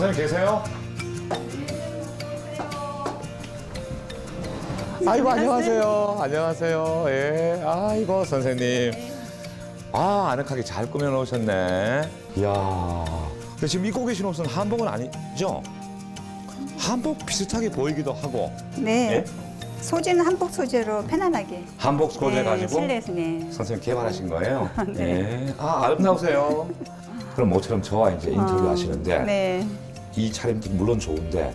선생님 계세요? 아이고 안녕하세요. 안녕하세요. 예. 아이고 선생님. 아 아늑하게 잘 꾸며 놓으셨네. 이야. 근데 지금 입고 계신 옷은 한복은 아니죠? 한복 비슷하게 보이기도 하고. 네. 예? 소재는 한복 소재로 편안하게. 한복 소재 네, 가지고 실내에서 네. 선생님 개발하신 거예요? 네. 네. 아 아름다우세요. 그럼 모처럼 저와 이제 인터뷰 하시는데 네. 이 차림도 물론 좋은데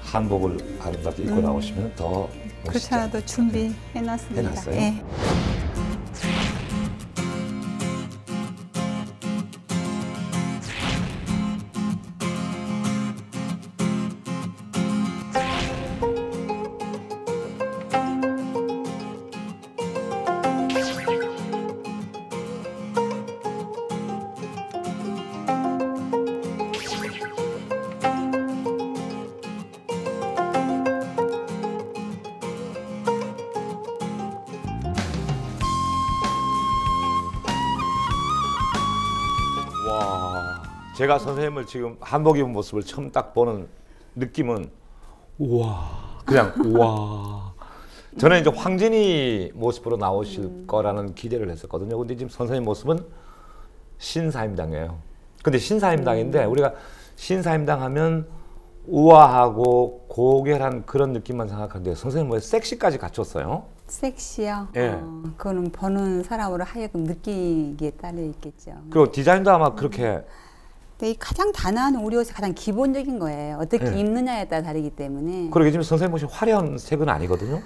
한복을 아름답게 입고 나오시면 더 멋있죠. 그렇지 않아도 준비해놨습니다. 해놨어요? 네. 와, 제가 선생님을 지금 한복 입은 모습을 처음 딱 보는 느낌은 우와, 그냥 우와. 저는 이제 황진이 모습으로 나오실 거라는 기대를 했었거든요. 근데 지금 선생님 모습은 신사임당이에요. 근데 신사임당인데 우리가 신사임당 하면 우아하고 고결한 그런 느낌만 생각하는데 선생님 왜 섹시까지 갖췄어요? 섹시요? 예. 그거는 보는 사람으로 하여금 느끼기에 따라 있겠죠. 그리고 디자인도 아마 그렇게 근데 이 가장 단아한 우리 옷이 가장 기본적인 거예요. 어떻게 예. 입느냐에 따라 다르기 때문에. 그러게 지금 선생님 옷이 화려한 색은 아니거든요.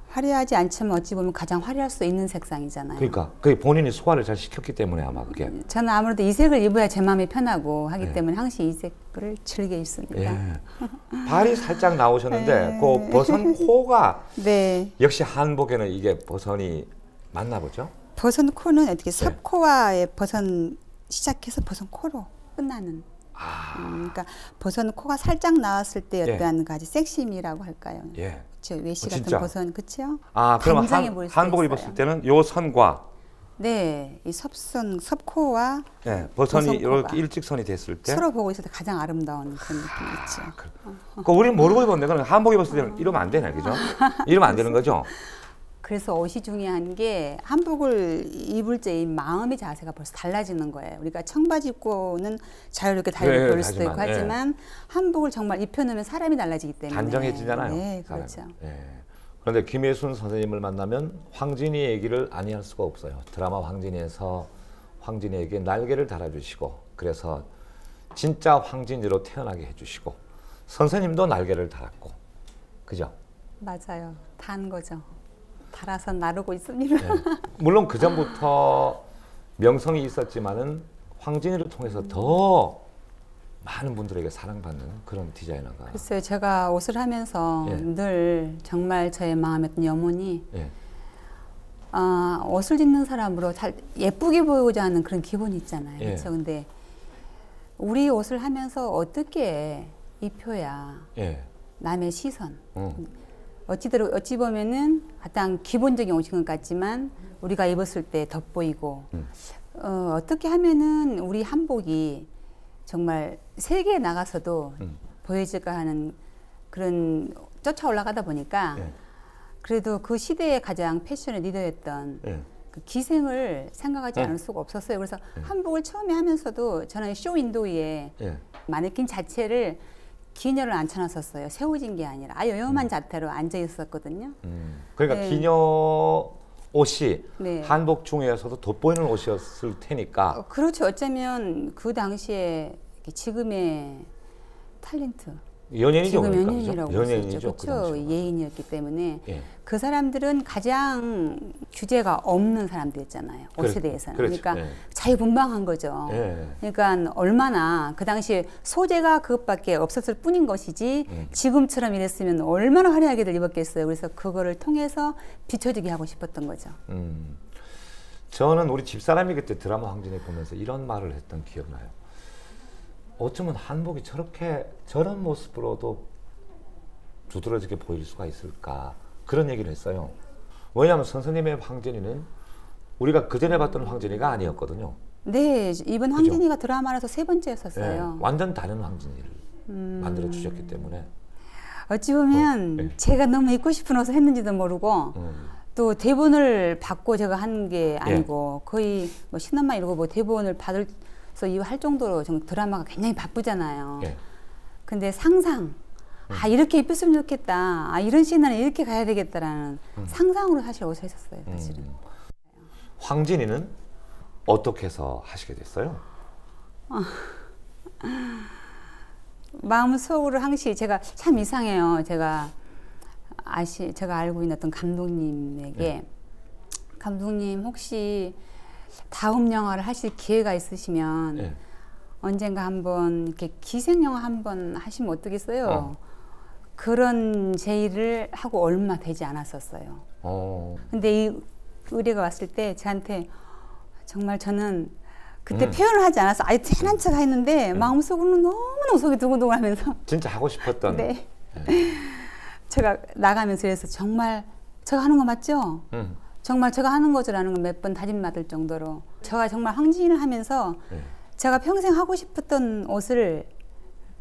화려하지 않지만 어찌 보면 가장 화려할 수 있는 색상이잖아요. 그러니까 그게 본인이 소화를 잘 시켰기 때문에 아마 그게. 저는 아무래도 이 색을 입어야 제 마음이 편하고 하기 예. 때문에 항상 이 색을 즐겨 입습니다. 예. 발이 살짝 나오셨는데 네. 그 버선 코가 네. 역시 한복에는 이게 버선이 맞나 보죠? 버선 코는 어떻게 섭코와의 버선 시작해서 버선 코로 끝나는. 그러니까 버선 코가 살짝 나왔을 때 예. 어떠한 가지 섹시미라고 할까요? 예. 그렇죠. 외시 같은 진짜? 버선 그렇죠? 아, 그러면 단정해 보일 수도 한복을 있어요. 입었을 때는 요 선과 네, 이 섭코와 예, 버선이 버선 코가 이렇게 일직선이 됐을 때 서로 보고 있을 때 가장 아름다운 그런 느낌이 있죠. 그 우리는 모르고 입었는데 그럼 한복 입었을 때는 이러면 안 되네, 그죠? 이러면 안 되는 거죠? 그래서 옷이 중요한 게 한복을 입을 때 이 마음의 자세가 벌써 달라지는 거예요. 우리가 청바지 입고는 자유롭게 네, 다닐 수도 있고 하지만, 하지만 한복을 정말 입혀놓으면 사람이 달라지기 때문에 단정해지잖아요. 네, 사람이. 그렇죠. 예. 그런데 김혜순 선생님을 만나면 황진이 얘기를 아니할 수가 없어요. 드라마 황진이에서 황진이에게 날개를 달아주시고 그래서 진짜 황진이로 태어나게 해주시고 선생님도 날개를 달았고 그죠? 맞아요. 단 거죠. 달아서 나르고 있습니다. 예. 물론 그 전부터 명성이 있었지만은 황진이를 통해서 더 많은 분들에게 사랑받는 그런 디자이너가. 글쎄요, 제가 옷을 하면서 예. 늘 정말 저의 마음에 든 염원이 예. 옷을 입는 사람으로 잘 예쁘게 보이고자 하는 그런 기본이 있잖아요. 예. 그렇죠? 근데 우리 옷을 하면서 어떻게 입혀야 예. 남의 시선, 어찌 보면은 가장 기본적인 옷인 것 같지만 우리가 입었을 때 돋보이고 어떻게 하면은 우리 한복이 정말 세계에 나가서도 보여질까 하는 그런 쫓아 올라가다 보니까 예. 그래도 그 시대의 가장 패션의 리더였던 예. 그 기생을 생각하지 예. 않을 수가 없었어요. 그래서 한복을 처음에 하면서도 저는 쇼 윈도우에 예. 마네킹 자체를 기녀를 앉혀놨었어요. 세워진 게 아니라 아예 요만한 자태로 앉아 있었거든요. 그러니까 네. 기녀 옷이 네. 한복 중에서도 돋보이는 옷이었을 테니까. 그렇죠. 어쩌면 그 당시에 지금의 탤런트, 연예인이죠, 지금 그러니까, 연예인이라고 그죠? 볼 수 연예인이죠, 있죠. 그 그렇죠. 당시에. 예인이었기 때문에 예. 그 사람들은 가장 규제가 없는 사람들이었잖아요. 옷에 그래, 대해서는. 그렇죠. 그러니까 예. 자유분방한 거죠. 예. 그러니까 얼마나 그 당시에 소재가 그것밖에 없었을 뿐인 것이지 지금처럼 이랬으면 얼마나 화려하게들 입었겠어요. 그래서 그거를 통해서 비춰지게 하고 싶었던 거죠. 저는 우리 집사람이 그때 드라마 황진이 보면서 이런 말을 했던 기억나요. 어쩌면 한복이 저런 모습으로도 두드러지게 보일 수가 있을까 그런 얘기를 했어요. 왜냐하면 선생님의 황진이는 우리가 그전에 봤던 황진이가 아니었거든요. 네, 이번 황진이가 드라마라서 3번째였었어요. 예, 완전 다른 황진이를 만들어 주셨기 때문에 어찌 보면 네. 제가 너무 입고 싶은 옷을 했는지도 모르고 또 대본을 받고 제가 한 게 아니고 거의 뭐 신혼만 이러고 뭐 대본을 받을서 할 정도로 좀 드라마가 굉장히 바쁘잖아요. 예. 근데 상상 아 이렇게 입혔으면 좋겠다. 아 이런 씬은 이렇게 가야 되겠다라는 상상으로 사실 옷을 했었어요. 사실은. 황진이는 어떻게 해서 하시게 됐어요? 마음속으로 항시 제가 참 이상해요. 제가 알고 있는 어떤 감독님에게 감독님 혹시 다음 영화를 하실 기회가 있으시면 언젠가 한번 이렇게 기생 영화 한번 하시면 어떠겠어요? 그런 제의를 하고 얼마 되지 않았었어요. 근데 이 의뢰가 왔을 때 저한테 정말 저는 그때 표현을 하지 않아서 아예 태어난 척 했는데 마음속으로는 너무너무 속이 두근두근하면서 진짜 하고 싶었던 네. 제가 나가면서 그래서 정말 제가 하는 거 맞죠? 정말 제가 하는 거죠라는 걸 몇 번 다짐받을 정도로 제가 정말 황진을 하면서 제가 평생 하고 싶었던 옷을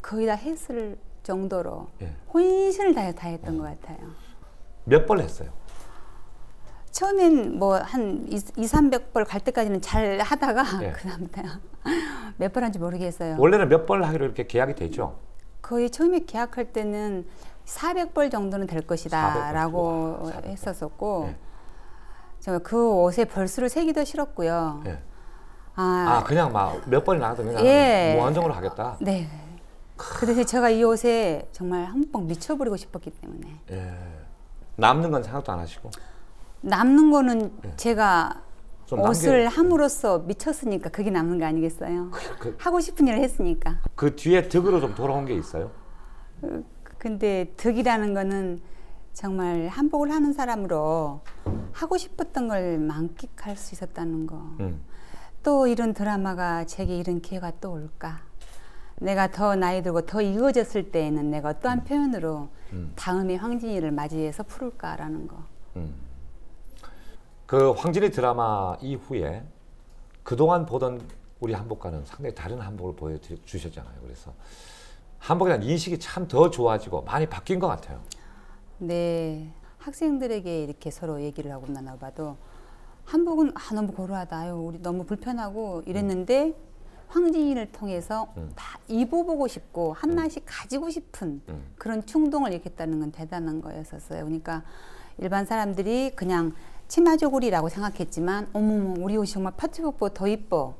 거의 다 했을 정도로 혼신을 다했던 것 같아요. 몇 벌 했어요? 처음엔 뭐 한 200~300벌 갈 때까지는 잘 하다가 그다음부터 몇 벌 한지 모르겠어요. 원래는 몇 벌 하기로 이렇게 계약이 되죠? 거의 처음에 계약할 때는 400벌 정도는 될 것이다 라고 했었었고 제가 그 옷에 벌수를 세기도 싫었고요. 그냥 막 몇 번이 나가도 그냥 무한정으로 하겠다? 네. 그 대신 제가 이 옷에 정말 한번 미쳐버리고 싶었기 때문에 남는 건 생각도 안 하시고? 남는 거는 제가 옷을 남겨... 함으로써 미쳤으니까 그게 남는 거 아니겠어요? 하고 싶은 일을 했으니까. 그 뒤에 득으로 좀 돌아온 게 있어요? 근데 득이라는 거는 정말 한복을 하는 사람으로 하고 싶었던 걸 만끽할 수 있었다는 거. 또 이런 드라마가 제게 이런 기회가 또 올까? 내가 더 나이 들고 더 익어졌을 때에는 내가 어떠한 표현으로 다음에 황진이를 맞이해서 풀을까라는 거. 그 황진이 드라마 이후에 그동안 보던 우리 한복과는 상당히 다른 한복을 보여주셨잖아요. 그래서 한복에 대한 인식이 참 더 좋아지고 많이 바뀐 것 같아요. 네. 학생들에게 이렇게 서로 얘기를 하고 나눠봐도 한복은 너무 고루하다. 아유, 우리 너무 불편하고 이랬는데 황진이를 통해서 다 입어보고 싶고 하나씩 가지고 싶은 그런 충동을 일으켰다는 건 대단한 거였었어요. 그러니까 일반 사람들이 그냥 치마저고리라고 생각했지만 어머머 우리 옷이 정말 파티복보다 더 이뻐.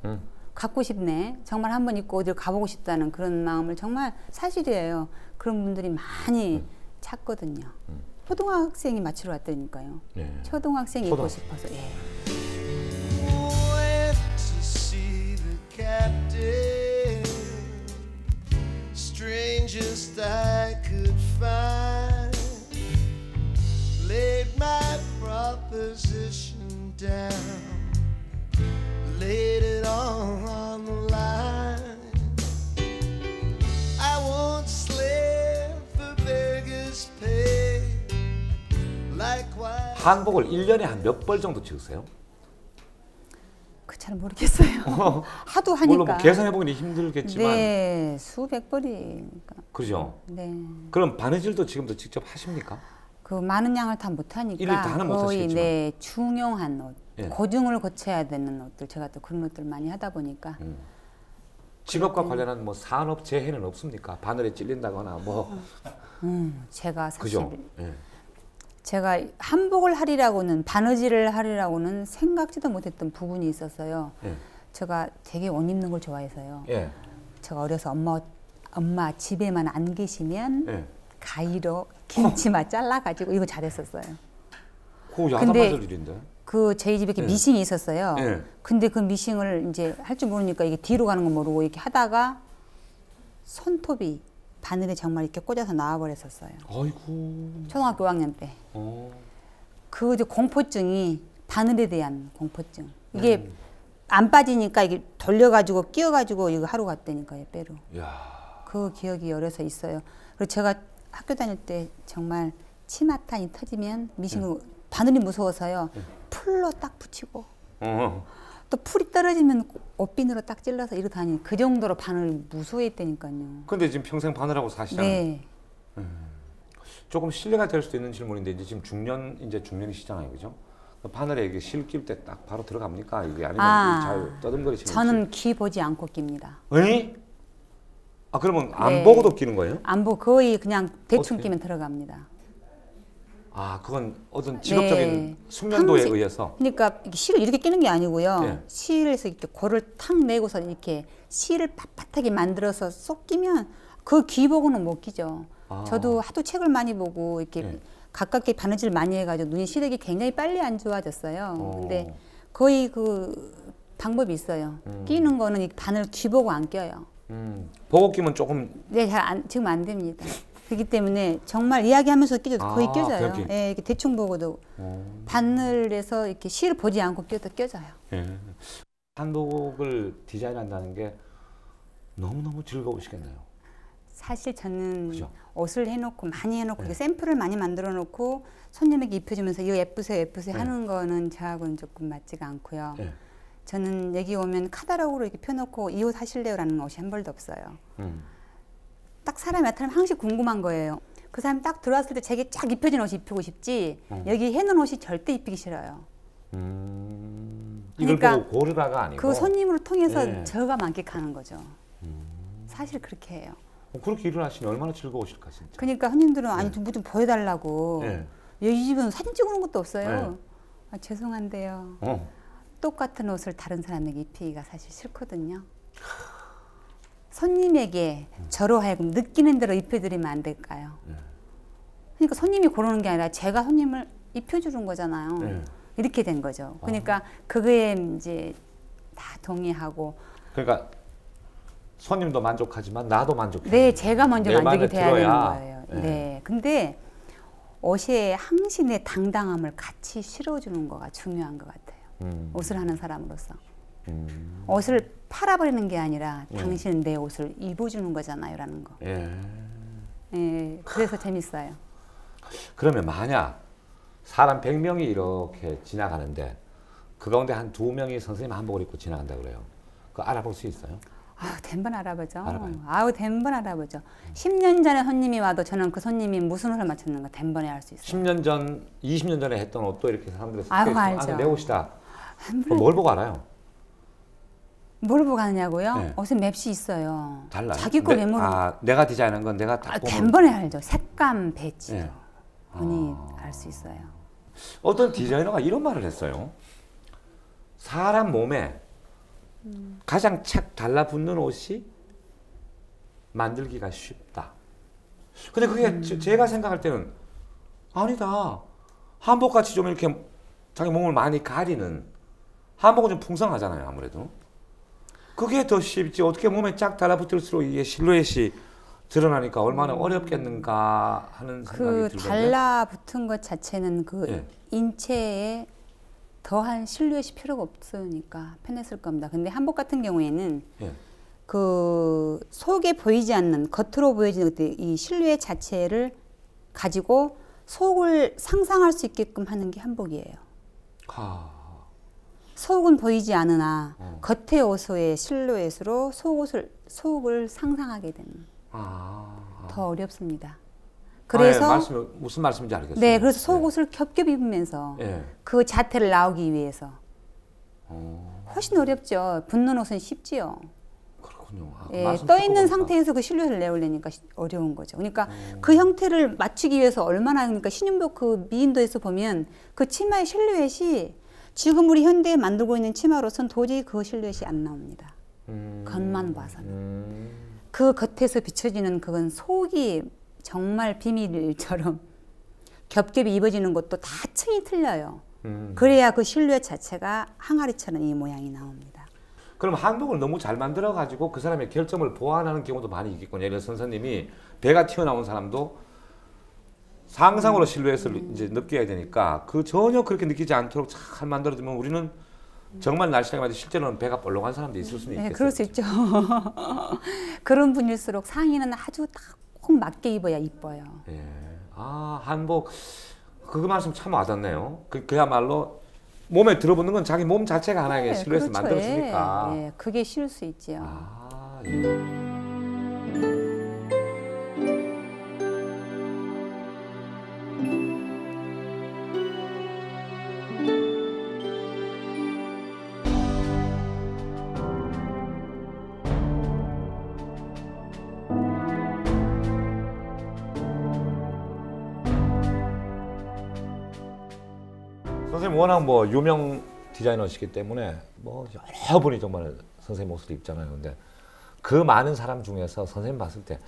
갖고 싶네. 정말 한번 입고 어딜 가보고 싶다는 그런 마음을 정말 사실이에요. 그런 분들이 많이 찾거든요. 초등학생이 맞추러 왔다니까요. 초등학생이 입고 싶어서. Strangest I could find, laid my proposition down, laid it on the line. I won't slave the beggar's pay. Likewise. 한복을 1년에 한 몇 벌 정도 찍으세요? 잘 모르겠어요. 하도 하니까. 물론 뭐 계산해보기는 힘들겠지만. 네, 수백 벌이니까. 그죠? 네. 그럼 바느질도 지금도 직접 하십니까? 그 많은 양을 다 못하니까 일일 다 하는 못 거의 하시겠지만. 중용한 옷, 고증을 거쳐야 되는 옷들 제가 또 그런 옷들 많이 하다 보니까. 직업과 관련한 뭐 산업 재해는 없습니까? 바늘에 찔린다거나 뭐. 제가 사실 그죠? 제가 한복을 하리라고는 바느질을 하리라고는 생각지도 못했던 부분이 있었어요. 제가 되게 옷 입는 걸 좋아해서요. 제가 어려서 엄마 집에만 안 계시면 가위로 김치만 잘라가지고 이거 잘했었어요. 그거 야단맞을 일인데. 그 저희 집에 이렇게 미싱이 있었어요. 근데 그 미싱을 이제 할 줄 모르니까 이게 뒤로 가는 거 모르고 이렇게 하다가 손톱이 바늘에 정말 이렇게 꽂아서 나와버렸었어요. 아이고. 초등학교 5학년 때. 그 이제 공포증이 바늘에 대한 공포증. 이게 안 빠지니까 이게 돌려가지고 끼워가지고 이거 하러 갔다니까요, 빼로. 그 기억이 어려서 있어요. 그리고 제가 학교 다닐 때 정말 치마탄이 터지면 미싱으로 바늘이 무서워서요. 풀로 딱 붙이고 또 풀이 떨어지면 옷핀으로 딱 찔러서 이러고 다니 그 정도로 바늘 무서워했다니까요. 근데 지금 평생 바늘하고 사시잖아요. 네. 조금 실례가 될 수도 있는 질문인데 이제 지금 중년이시잖아요, 그죠? 그 바늘에 이게 실 낄 때 딱 바로 들어갑니까? 이게 아니면 잘 떠듬거리시는? 저는 귀 보지 않고 낍니다. 에이? 아 그러면 안 네. 보고도 끼는 거예요? 안 보고 거의 그냥 대충 어떻게? 끼면 들어갑니다. 아 그건 어떤 직업적인 네. 숙련도에 항시- 의해서. 그러니까 이게 실을 이렇게 끼는 게 아니고요. 예. 실에서 이렇게 골을 탁 내고서 이렇게 실을 빳빳하게 만들어서 쏙 끼면 그 귀 보고는 못 끼죠. 아. 저도 하도 책을 많이 보고 이렇게 예. 가깝게 바느질 많이 해가지고 눈이 시력이 굉장히 빨리 안 좋아졌어요. 어. 근데 거의 그 방법이 있어요. 끼는 거는 이 바늘 귀 보고 안 껴요. 보고 끼면 조금 네, 지금 안 됩니다. 그렇기 때문에 정말 이야기하면서 끼죠. 거의 아, 껴져요. 그렇게. 예, 이렇게 대충 보고도 바늘에서 이렇게 실 보지 않고 껴도 껴져요. 예. 한복을 디자인한다는 게 너무너무 즐거우시겠네요. 사실 저는 그죠? 옷을 해놓고 많이 해놓고 네. 이렇게 샘플을 많이 만들어 놓고 손님에게 입혀주면서 이거 예쁘세요 예쁘세요 네. 하는 거는 저하고는 조금 맞지가 않고요. 예. 저는 여기 오면 카탈로그로 이렇게 펴놓고 이 옷 하실래요라는 옷이 한 벌도 없어요. 딱 사람이 나타나면 항상 궁금한 거예요. 그 사람이 딱 들어왔을 때 제게 쫙 입혀진 옷이 입히고 싶지 여기 해놓은 옷이 절대 입히기 싫어요. 이걸 그러니까 보고 고르다가 아니고 그 손님으로 통해서 예. 저가 만끽하는 거죠. 사실 그렇게 해요. 그렇게 일을 하시니 얼마나 즐거우실까 진짜. 그러니까 손님들은 아니 뭐 좀 보여달라고. 예. 여기 집은 사진 찍어놓은 것도 없어요. 네. 아, 죄송한데요. 똑같은 옷을 다른 사람에게 입히기가 사실 싫거든요. 손님에게 저로 하여금 느끼는 대로 입혀드리면 안 될까요? 그러니까 손님이 고르는 게 아니라 제가 손님을 입혀주는 거잖아요. 네. 이렇게 된 거죠. 그러니까 그거에 이제 다 동의하고. 그러니까 손님도 만족하지만 나도 만족해. 네, 제가 먼저 내 만족이 마음에 돼야 되는 들어야. 거예요. 네. 네. 근데 옷의 항신의 당당함을 같이 실어주는 거가 중요한 것 같아요. 옷을 하는 사람으로서. 옷을 팔아버리는 게 아니라 당신은 내 옷을 입어주는 거잖아요. 라는 거. 예. 예, 그래서 재밌어요. 그러면 만약 사람 100명이 이렇게 지나가는데 그 가운데 한 2명이 선생님 한복을 입고 지나간다 그래요. 그거 알아볼 수 있어요? 아우, 된번 알아보죠. 알아봐요. 아우, 된번 알아보죠. 10년 전에 손님이 와도 저는 그 손님이 무슨 옷을 맞췄는가 된번에 알 수 있어요. 10년 전, 20년 전에 했던 옷도 이렇게 사람들이 아유, 섞여 있으면 알죠. 내 옷이다. 그럼 뭘 보고 알아요? 뭘 보고 가느냐고요? 네. 옷에 맵시 있어요. 달라요. 자기 거 메모를 내가 디자인한 건 내가 딱 보면 된번에 알죠. 색감, 배치로. 예. 본인이 알 수 있어요. 어떤 디자이너가 이런 말을 했어요. 사람 몸에 가장 착 달라붙는 옷이 만들기가 쉽다. 근데 그게 제가 생각할 때는 아니다. 한복같이 좀 이렇게 자기 몸을 많이 가리는 한복은 좀 풍성하잖아요, 아무래도. 그게 더 쉽지. 어떻게 몸에 쫙 달라붙을수록 이게 실루엣이 드러나니까 얼마나 어렵겠는가 하는 생각이 그 들던데. 달라붙은 것 자체는 그 예. 인체에 더한 실루엣이 필요가 없으니까 편했을 겁니다. 근데 한복 같은 경우에는 예. 그 속에 보이지 않는 겉으로 보여지는 이 실루엣 자체를 가지고 속을 상상할 수 있게끔 하는 게 한복이에요. 속은 보이지 않으나 겉의 옷의 실루엣으로 속을 상상하게 되는. 더 어렵습니다. 그래서 무슨 말씀인지 알겠어요. 네, 그래서 속옷을 겹겹 입으면서 예. 그 자태를 나오기 위해서 훨씬 어렵죠. 붙는 옷은 쉽지요. 그렇군요. 예, 말씀 떠 듣고 있는 보니까. 상태에서 그 실루엣을 내오려니까 어려운 거죠. 그러니까 그 형태를 맞추기 위해서 얼마나 그러니까 신윤복 그 미인도에서 보면 그 치마의 실루엣이 지금 우리 현대에 만들고 있는 치마로선 도저히 그 실루엣이 안 나옵니다. 겉만 봐서는. 그 겉에서 비춰지는 그건 속이 정말 비밀처럼 겹겹이 입어지는 것도 다 층이 틀려요. 그래야 그 실루엣 자체가 항아리처럼 이 모양이 나옵니다. 그럼 한복을 너무 잘 만들어 가지고 그 사람의 결점을 보완하는 경우도 많이 있겠군요. 예를 들어 선생님이 배가 튀어나온 사람도 상상으로 실루엣을 이제 느껴야 되니까 그 전혀 그렇게 느끼지 않도록 잘 만들어주면 우리는 정말 날씬하게 만들 실제로는 배가 볼록한 사람도 있을 수는 있겠어요. 네, 그럴 수 있죠. 그런 분일수록 상의는 아주 딱 꼭 맞게 입어야 이뻐요. 예. 한복 그 말씀 참 와닿네요. 그야말로 몸에 들어붙는 건 자기 몸 자체가 하나의 실루엣을 그렇죠. 만들었으니까. 예, 예, 그게 싫을 수 있지요. 아, 예. 선생님 워낙 뭐 유명 디자이너시기 때문에 뭐 여러 분이 정말 선생님 옷을 입잖아요. 근데 그 많은 사람 중에서 선생님 봤을 때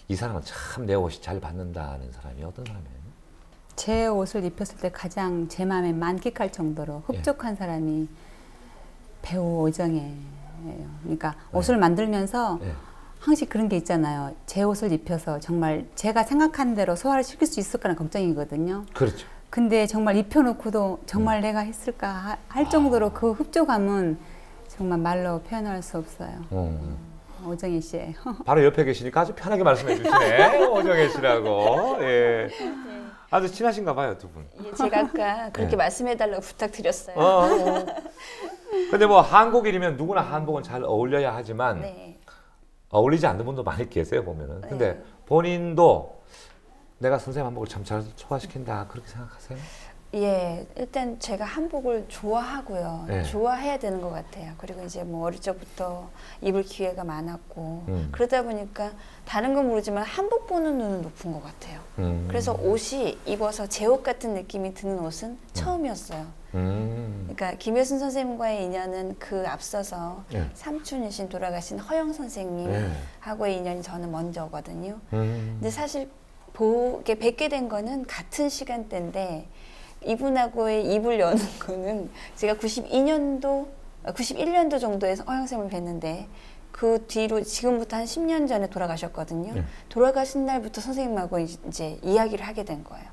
이 사람은 참 내 옷이 잘 받는다는 사람이 어떤 사람이에요? 제 옷을 입혔을 때 가장 제 마음에 만끽할 정도로 흡족한 사람이 배우 오정혜예요. 그러니까 옷을 만들면서 예. 항상 그런 게 있잖아요. 제 옷을 입혀서 정말 제가 생각한 대로 소화를 시킬 수 있을까라는 걱정이거든요. 그렇죠. 근데 정말 입혀놓고도 정말 내가 했을까 할 정도로 그 흡족함은 정말 말로 표현할 수 없어요. 오정혜 씨예요. 바로 옆에 계시니까 아주 편하게 말씀해 주시네. 오정혜 씨라고. 예. 아주 친하신가 봐요, 두 분. 예, 제가 아까 그렇게 말씀해달라고 부탁드렸어요. 근데 뭐 한국인이면 누구나 한복은 잘 어울려야 하지만 네. 어울리지 않는 분도 많이 계세요, 보면은. 근데 네. 본인도 내가 선생님 한복을 참 잘 소화시킨다 그렇게 생각하세요? 예, 일단 제가 한복을 좋아하고요. 네. 좋아해야 되는 것 같아요. 그리고 이제 뭐 어릴 적부터 입을 기회가 많았고 그러다 보니까 다른 건 모르지만 한복 보는 눈은 높은 것 같아요. 그래서 옷이 입어서 제 옷 같은 느낌이 드는 옷은 처음이었어요. 그러니까 김효순 선생님과의 인연은 그 앞서서 네. 삼촌이신 돌아가신 허영 선생님하고의 인연이 저는 먼저거든요. 근데 사실 뵙게 된 거는 같은 시간대인데 이분하고의 입을 여는 거는 제가 91년도 정도에 허영 쌤을 뵀는데 그 뒤로 지금부터 한 10년 전에 돌아가셨거든요. 네. 돌아가신 날부터 선생님하고 이제 이야기를 하게 된 거예요.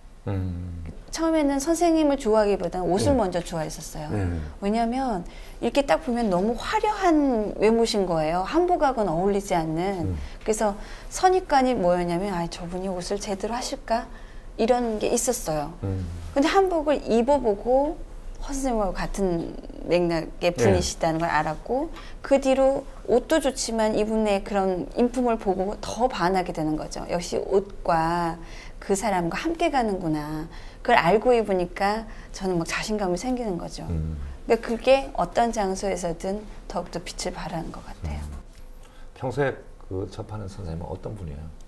처음에는 선생님을 좋아하기보다는 옷을 먼저 좋아했었어요. 왜냐하면 이렇게 딱 보면 너무 화려한 외모신 거예요. 한복하고는 어울리지 않는. 그래서 선입관이 뭐였냐면 아, 저분이 옷을 제대로 하실까? 이런 게 있었어요. 근데 한복을 입어보고 허 선생님하고 같은 맥락의 분이시다는 걸 알았고 그 뒤로 옷도 좋지만 이분의 그런 인품을 보고 더 반하게 되는 거죠. 역시 옷과 그 사람과 함께 가는구나. 그걸 알고 입으니까 저는 막 자신감이 생기는 거죠. 그러니까 그게 어떤 장소에서든 더욱더 빛을 발하는 것 같아요. 평소에 그 접하는 선생님은 어떤 분이에요?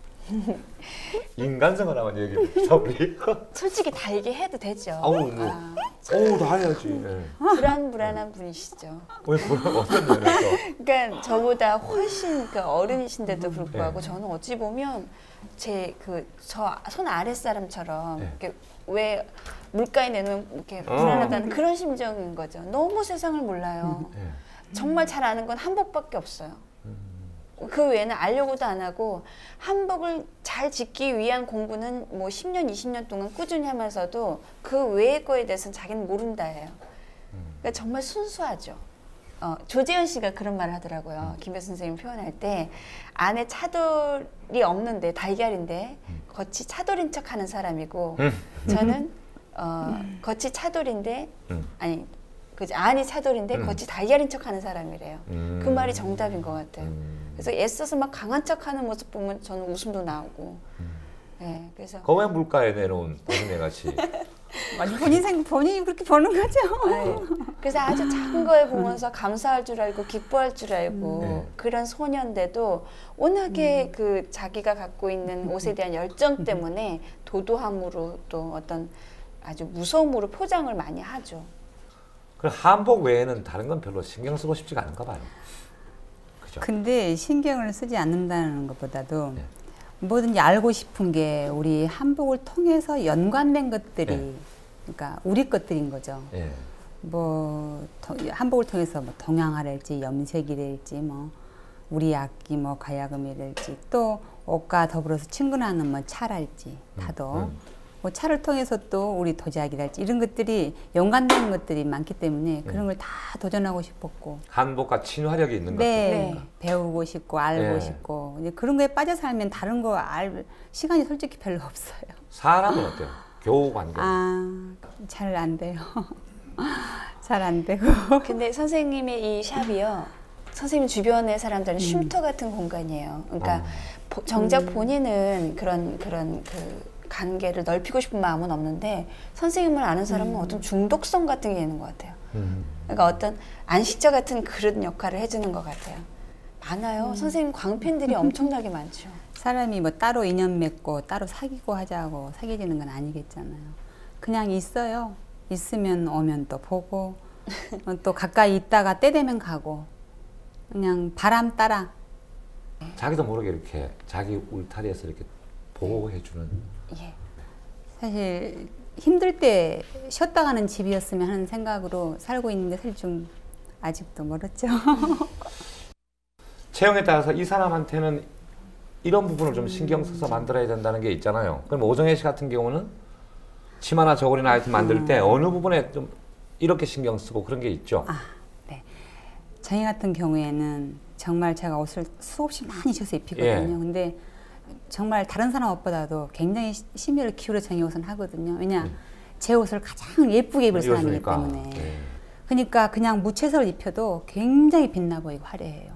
인간성을 한번 얘기해봅시다 우리. 솔직히 다 얘기해도 되죠. 아우 뭐, 어우 다 해야지. 네. 불안불안한 분이시죠. 왜 어떤 면에서? 그러니까 저보다 훨씬 어른이신데도 불구하고 네. 저는 어찌 보면 제 저 손 아랫 사람처럼 네. 이렇게 왜 물가에 내놓으면 이렇게 불안하다는 그런 심정인 거죠. 너무 세상을 몰라요. 네. 정말 잘 아는 건 한복밖에 없어요. 그 외에는 알려고도 안 하고 한복을 잘 짓기 위한 공부는 뭐 10년, 20년 동안 꾸준히 하면서도 그 외의 거에 대해서는 자기는 모른다예요. 그러니까 정말 순수하죠. 조재현 씨가 그런 말을 하더라고요. 김효수 선생님 표현할 때 안에 차돌이 없는데 달걀인데 겉이 차돌인 척하는 사람이고 저는 겉이 차돌인데 아니 그지 안이 차돌인데 겉이 달걀인 척하는 사람이래요. 그 말이 정답인 것 같아요. 그래서 애써서 막 강한 척하는 모습 보면 저는 웃음도 나오고. 네, 그래서 거왜 물가에 내놓은 어린애 같이. 본인이 그렇게 보는 거죠. 네. 그래서 아주 작은 거에 보면서 감사할 줄 알고 기뻐할 줄 알고 네. 그런 소년인데도 워낙에 그 자기가 갖고 있는 옷에 대한 열정 때문에 도도함으로 또 어떤 아주 무서움으로 포장을 많이 하죠. 그럼 한복 외에는 다른 건 별로 신경 쓰고 싶지가 않은가 봐요. 그죠? 근데 신경을 쓰지 않는다는 것보다도 네. 뭐든지 알고 싶은 게 우리 한복을 통해서 연관된 것들이 네. 그러니까 우리 것들인 거죠. 예. 뭐 한복을 통해서 뭐 동양화랄지 염색이랄지 뭐 우리 악기 뭐 가야금이랄지 또 옷과 더불어서 친근하는 뭐 차랄지 다도 뭐 차를 통해서 또 우리 도자기랄지 이런 것들이 연관된 것들이 많기 때문에 그런 걸 다 도전하고 싶었고 한복과 친화력이 있는 네, 것들. 배우고 싶고 알고 네. 싶고 이제 그런 거에 빠져 살면 다른 거 알 시간이 솔직히 별로 없어요. 사람은 어때요? 교우 관계. 아, 잘 안 돼요. 잘 안 되고. 근데 선생님의 이 샵이요. 선생님 주변의 사람들은 쉼터 같은 공간이에요. 그러니까 정작 본인은 그런 그 관계를 넓히고 싶은 마음은 없는데 선생님을 아는 사람은 어떤 중독성 같은 게 있는 것 같아요. 그러니까 어떤 안식처 같은 그런 역할을 해주는 것 같아요. 많아요. 선생님 광팬들이 엄청나게 많죠. 사람이 뭐 따로 인연 맺고 따로 사귀고 하자고 사귀지는 건 아니겠잖아요. 그냥 있어요. 있으면 오면 또 보고 또 가까이 있다가 때 되면 가고 그냥 바람 따라. 자기도 모르게 이렇게 자기 울타리에서 이렇게 보호해주는. 예. 사실 힘들 때 쉬었다 가는 집이었으면 하는 생각으로 살고 있는데 사실 좀 아직도 멀었죠. 체형에 따라서 이 사람한테는 이런 부분을 좀 신경 써서 만들어야 된다는 게 있잖아요. 그럼 오정혜 씨 같은 경우는 치마나 저고리나 아이템 만들 때 어느 부분에 좀 이렇게 신경 쓰고 그런 게 있죠? 아, 네. 저희 같은 경우에는 정말 제가 옷을 수없이 많이 셔서 입히거든요. 예. 근데 정말 다른 사람 옷보다도 굉장히 심혈을 기울여 정의 옷은 하거든요. 왜냐, 제 옷을 가장 예쁘게 입을 사람이기 때문에. 예. 그러니까 그냥 무채색을 입혀도 굉장히 빛나 보이고 화려해요.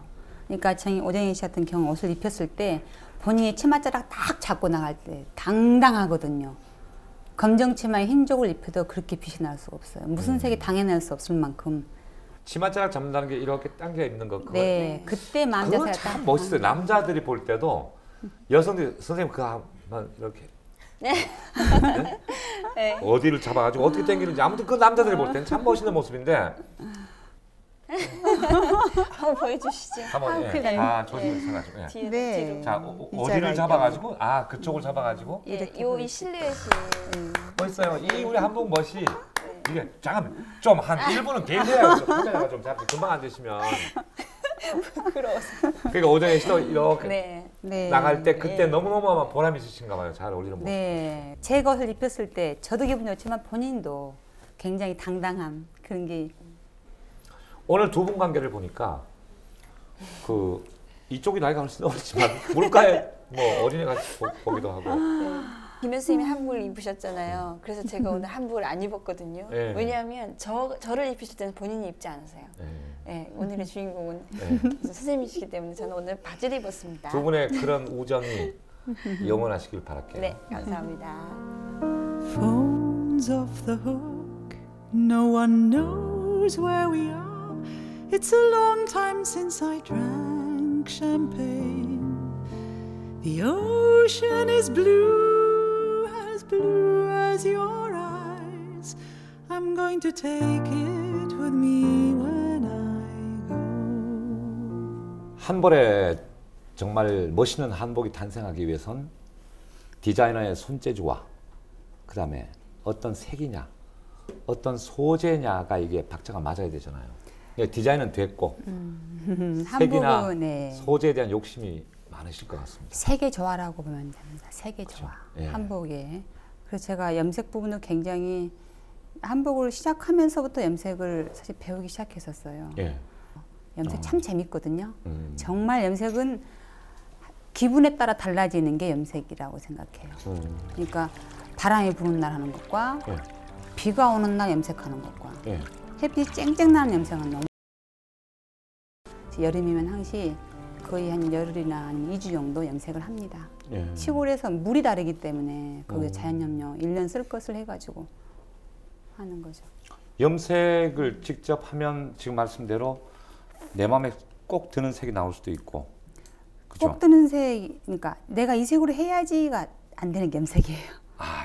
그러니까 오정혜 씨 같은 경우 옷을 입혔을 때 본인이 치맛자락 딱 잡고 나갈 때 당당하거든요. 검정 치마에 흰족을 입혀도 그렇게 빛이 날 수가 없어요. 무슨 색이 당해낼 수 없을 만큼. 치맛자락 잡는다는 게 이렇게 당겨 입는 거. 그거. 네, 그때 그거 남자가 참 멋있어요. 남자들이 볼 때도 여성들 선생님 그거 한번 이렇게 네. 네? 네. 어디를 잡아가지고 어떻게 당기는지 아무튼 그 남자들이 볼 때는 참 멋있는 모습인데 한번 보여주시죠. 한번 조심히 서가지고. 예. 뒤로, 네. 뒤로. 자 어디를 잡아가지고 그쪽을 잡아가지고 예, 요이 실루엣이 멋있어요. 이 우리 한복 멋이 이게 잠깐 좀 한 1분은 계세요. 카메라가 좀 잡고 금방 앉으시면. 부끄러워서. 그러니까 오정혜 씨도 이렇게 네. 네. 나갈 때 그때 너무너무 아마 보람 있으신가 봐요. 잘 어울리는 모습. 네, 제 것을 입혔을 때 저도 기분 좋지만 본인도 굉장히 당당함 그런 게. 오늘 두 분 관계를 보니까 그 이쪽이 나이가 훨씬 어리지만 물가에 뭐 어린애 같이 보기도 하고. 김 선생님이 한복을 입으셨잖아요. 그래서 제가 오늘 한복을 안 입었거든요. 네. 왜냐하면 저를 입히실 때는 본인이 입지 않으세요. 네. 네, 오늘의 주인공은 네. 선생님이시기 때문에 저는 오늘 바지를 입었습니다. 두 분의 그런 우정이 영원하시길 바랄게요. 네, 감사합니다. Phones off the hook, no one knows where we are. It's a long time since I drank champagne. The ocean is blue as your eyes. I'm going to take it with me when I go. 한 벌에 정말 멋있는 한복이 탄생하기 위해선 디자이너의 손재주와 그 다음에 어떤 색이냐 어떤 소재냐가 이게 박자가 맞아야 되잖아요. 디자인은 됐고 색이나 한복은 네. 소재에 대한 욕심이 많으실 것 같습니다. 색의 조화라고 보면 됩니다. 색의 조화. 예. 한복에. 그래서 제가 염색 부분도 굉장히 한복을 시작하면서부터 염색을 사실 배우기 시작했었어요. 예. 염색 참 재밌거든요. 정말 염색은 기분에 따라 달라지는 게 염색이라고 생각해요. 그러니까 바람이 부는 날 하는 것과 예. 비가 오는 날 염색하는 것과 예. 햇빛이 쨍쨍 나는 염색은 너무 여름이면 항시 거의 한 열흘이나 한 2주 정도 염색을 합니다. 예. 시골에서 물이 다르기 때문에 거기에 자연염료 1년 쓸 것을 해가지고 하는 거죠. 염색을 직접 하면 지금 말씀대로 내 마음에 꼭 드는 색이 나올 수도 있고 그죠? 꼭 드는 색, 그러니까 내가 이 색으로 해야지가 안 되는 게 염색이에요.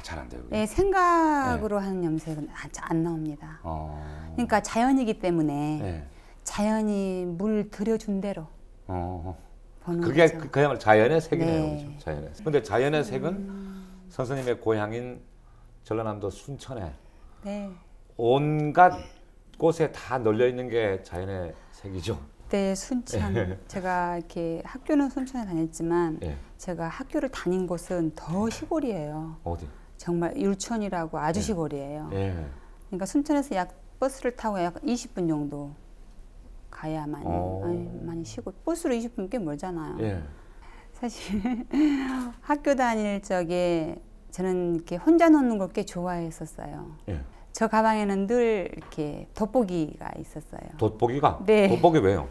잘 안 돼요. 네, 생각으로 하는 염색은 안 나옵니다. 그러니까 자연이기 때문에 네. 자연이 물 들여준 대로 보는 그게 거죠. 그야말로 자연의 색이네요. 네. 그죠? 자연의 색. 근데 자연의 색은 선생님의 고향인 전라남도 순천에 네. 온갖 곳에 다 널려 있는 게 자연의 색이죠. 그때 순천 제가 이렇게 학교는 순천에 다녔지만 예. 제가 학교를 다닌 곳은 더 시골이에요. 어디? 정말 율촌이라고 아주 시골이에요. 예. 그러니까 순천에서 약 버스를 타고 약 20분 정도 가야만 많이 시골. 버스로 20분 꽤 멀잖아요. 예. 사실 학교 다닐 적에 저는 이렇게 혼자 노는 걸 꽤 좋아했었어요. 예. 저 가방에는 늘 이렇게 돋보기가 있었어요. 돋보기가? 네. 돋보기 왜요?